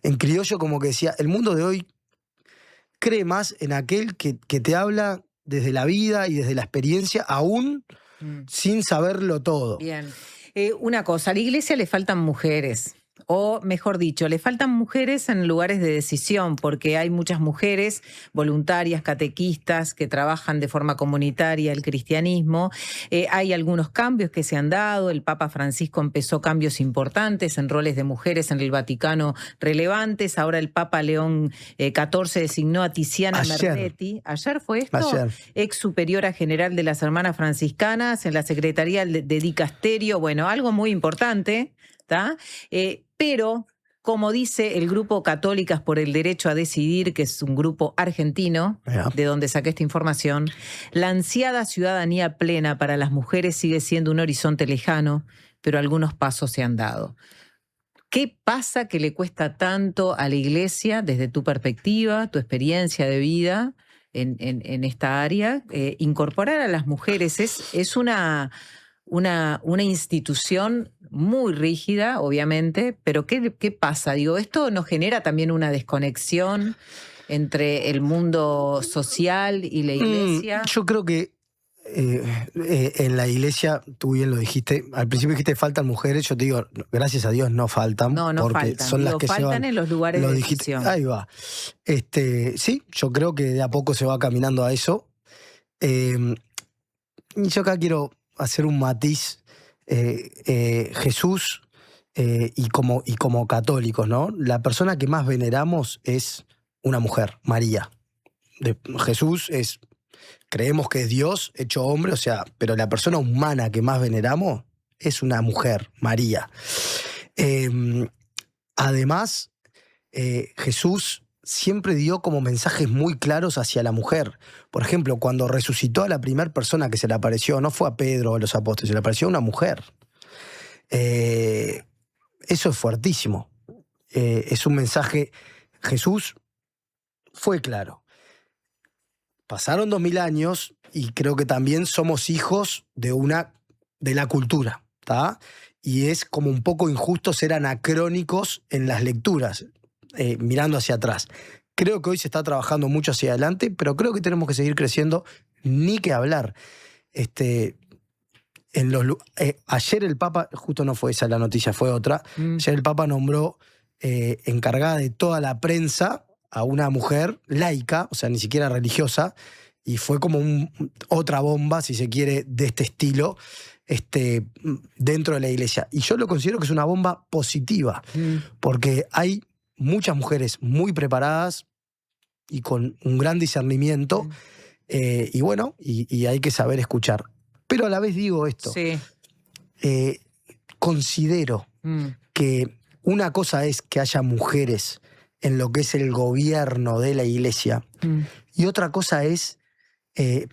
Speaker 9: En criollo como que decía, el mundo de hoy cree más en aquel que te habla desde la vida y desde la experiencia, aún sin saberlo todo.
Speaker 3: Bien. Una cosa, a la iglesia le faltan mujeres. O, mejor dicho, le faltan mujeres en lugares de decisión, porque hay muchas mujeres voluntarias, catequistas, que trabajan de forma comunitaria el cristianismo. Hay algunos cambios que se han dado. El Papa Francisco empezó cambios importantes en roles de mujeres en el Vaticano relevantes. Ahora el Papa León XIV designó a Tiziana Merletti. ¿Ayer fue esto?
Speaker 9: Ayer.
Speaker 3: Ex superiora general de las Hermanas Franciscanas en la Secretaría de Dicasterio. Bueno, algo muy importante. Pero, como dice el grupo Católicas por el Derecho a Decidir, que es un grupo argentino, de donde saqué esta información, la ansiada ciudadanía plena para las mujeres sigue siendo un horizonte lejano, pero algunos pasos se han dado. ¿Qué pasa que le cuesta tanto a la Iglesia, desde tu perspectiva, tu experiencia de vida en esta área, incorporar a las mujeres? Es una institución muy rígida, obviamente, pero ¿qué pasa? Digo, ¿esto nos genera también una desconexión entre el mundo social y la iglesia?
Speaker 9: Yo creo que en la iglesia, tú bien lo dijiste, al principio dijiste faltan mujeres, yo te digo, gracias a Dios no faltan.
Speaker 3: No
Speaker 9: porque
Speaker 3: faltan,
Speaker 9: son las que
Speaker 3: faltan en los lugares de decisión.
Speaker 9: Ahí va. Sí, yo creo que de a poco se va caminando a eso. Y yo acá quiero hacer un matiz. Jesús y como católicos, ¿no? La persona que más veneramos es una mujer, María. Jesús creemos que es Dios hecho hombre, o sea, pero la persona humana que más veneramos es una mujer, María. Además, Jesús siempre dio como mensajes muy claros hacia la mujer. Por ejemplo, cuando resucitó a la primera persona que se le apareció, no fue a Pedro o a los apóstoles, se le apareció a una mujer. Eso es fuertísimo. Es un mensaje. Jesús fue claro. Pasaron 2000 años y creo que también somos hijos de la cultura, ¿tá? Y es como un poco injusto ser anacrónicos en las lecturas. Mirando hacia atrás. Creo que hoy se está trabajando mucho hacia adelante, pero creo que tenemos que seguir creciendo, ni que hablar. Ayer el Papa, justo no fue esa la noticia, fue otra, ayer el Papa nombró encargada de toda la prensa a una mujer laica, o sea, ni siquiera religiosa, y fue como otra bomba, si se quiere, de este estilo, dentro de la iglesia. Y yo lo considero que es una bomba positiva, porque hay muchas mujeres muy preparadas y con un gran discernimiento, y bueno, y hay que saber escuchar. Pero a la vez digo esto, considero que una cosa es que haya mujeres en lo que es el gobierno de la iglesia, y otra cosa es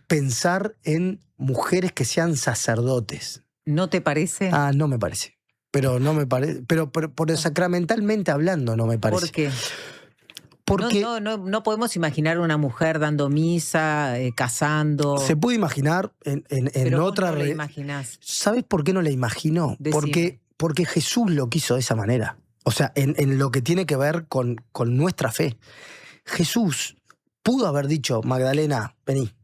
Speaker 9: pensar en mujeres que sean sacerdotes.
Speaker 3: ¿No te parece?
Speaker 9: No me parece. Pero no me parece. Pero sacramentalmente hablando, no me parece.
Speaker 3: ¿Por qué?
Speaker 9: Porque
Speaker 3: no podemos imaginar una mujer dando misa, casando.
Speaker 9: Se puede imaginar en otra.
Speaker 3: ¿Pero no la imaginás?
Speaker 9: ¿Sabes por qué no la imagino? Porque Jesús lo quiso de esa manera. O sea, en lo que tiene que ver con nuestra fe. Jesús pudo haber dicho, Magdalena, vení,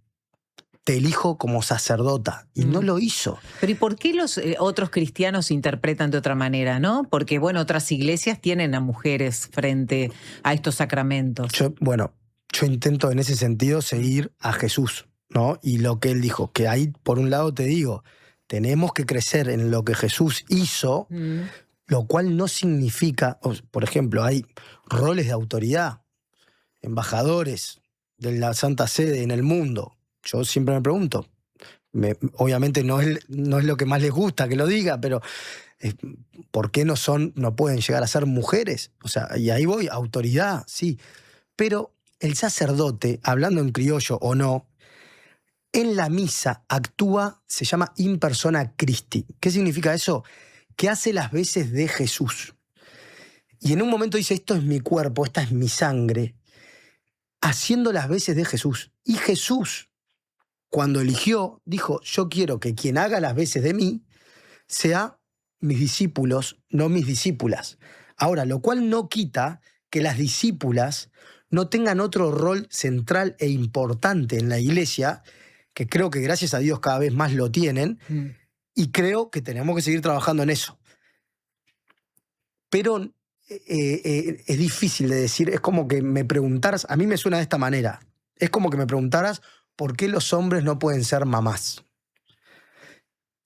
Speaker 9: te elijo como sacerdota, y no lo hizo.
Speaker 3: Pero ¿y por qué los otros cristianos interpretan de otra manera, no? Porque, bueno, otras iglesias tienen a mujeres frente a estos sacramentos.
Speaker 9: Yo intento en ese sentido seguir a Jesús, ¿no? Y lo que él dijo, que ahí, por un lado te digo, tenemos que crecer en lo que Jesús hizo, lo cual no significa, por ejemplo, hay roles de autoridad, embajadores de la Santa Sede en el mundo. Yo siempre me pregunto, obviamente no es lo que más les gusta que lo diga, pero ¿por qué no pueden llegar a ser mujeres? O sea, y ahí voy, autoridad, sí. Pero el sacerdote, hablando en criollo o no, en la misa actúa, se llama in persona Christi. ¿Qué significa eso? Que hace las veces de Jesús. Y en un momento dice, esto es mi cuerpo, esta es mi sangre, haciendo las veces de Jesús. Y Jesús, cuando eligió, dijo, yo quiero que quien haga las veces de mí sea mis discípulos, no mis discípulas. Ahora, lo cual no quita que las discípulas no tengan otro rol central e importante en la iglesia, que creo que gracias a Dios cada vez más lo tienen, y creo que tenemos que seguir trabajando en eso. Pero es difícil de decir, es como que me preguntaras, a mí me suena de esta manera, es como que me preguntaras por qué los hombres no pueden ser mamás.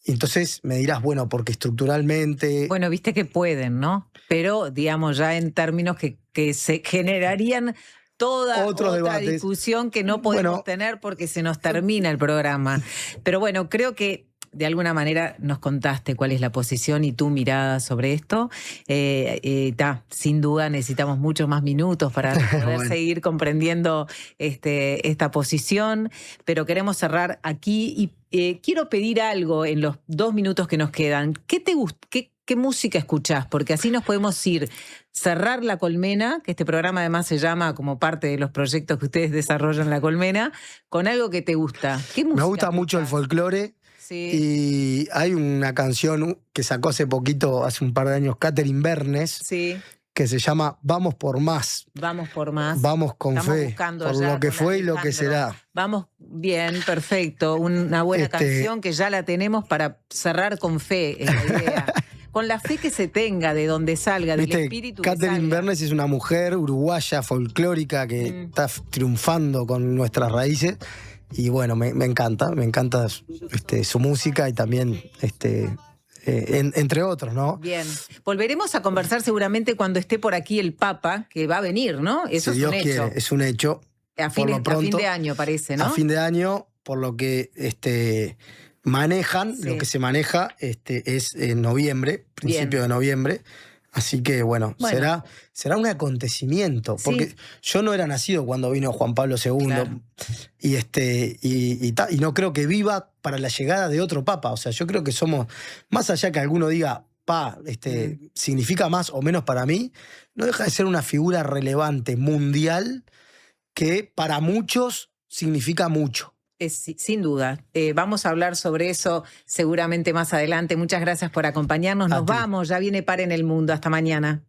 Speaker 9: Y entonces me dirás, bueno, porque estructuralmente...
Speaker 3: Bueno, viste que pueden, ¿no? Pero, digamos, ya en términos que se generarían toda otra discusión que no podemos tener porque se nos termina el programa. Pero bueno, creo que de alguna manera nos contaste cuál es la posición y tu mirada sobre esto. Sin duda necesitamos muchos más minutos para poder seguir comprendiendo esta posición, pero queremos cerrar aquí y quiero pedir algo en los 2 minutos que nos quedan. ¿Qué te gusta? ¿Qué música escuchás? Porque así nos podemos ir, cerrar La Colmena, que este programa además se llama como parte de los proyectos que ustedes desarrollan La Colmena, con algo que te gusta. ¿Qué música?
Speaker 9: Me gusta mucho el folclore. Sí. Y hay una canción que sacó hace poquito, hace un par de años, Catherine Bernes,
Speaker 3: sí,
Speaker 9: que se llama Vamos por más.
Speaker 3: Vamos por más.
Speaker 9: Vamos con fe, por lo que fue y lo que será.
Speaker 3: Vamos, bien, perfecto. Una buena canción que ya la tenemos para cerrar con fe, es la idea. Con la fe que se tenga, de donde salga, del espíritu que salga.
Speaker 9: Catherine Bernes es una mujer uruguaya, folclórica, que está triunfando con nuestras raíces. Y bueno, me encanta su música y también, entre otros, ¿no?
Speaker 3: Bien. Volveremos a conversar seguramente cuando esté por aquí el Papa, que va a venir, ¿no? Eso
Speaker 9: si
Speaker 3: es
Speaker 9: Dios
Speaker 3: un
Speaker 9: quiere,
Speaker 3: hecho.
Speaker 9: es un hecho.
Speaker 3: A fin de año, parece, ¿no?
Speaker 9: A fin de año, por lo que manejan, lo que se maneja es en noviembre, principio de noviembre. Así que, bueno, será un acontecimiento. Porque yo no era nacido cuando vino Juan Pablo II. Claro. Y no creo que viva para la llegada de otro papa. O sea, yo creo que somos, más allá que alguno diga, significa más o menos para mí, no deja de ser una figura relevante mundial que para muchos significa mucho.
Speaker 3: Sin duda. Vamos a hablar sobre eso seguramente más adelante. Muchas gracias por acompañarnos. Nos vamos. Ya viene Paren el Mundo. Hasta mañana.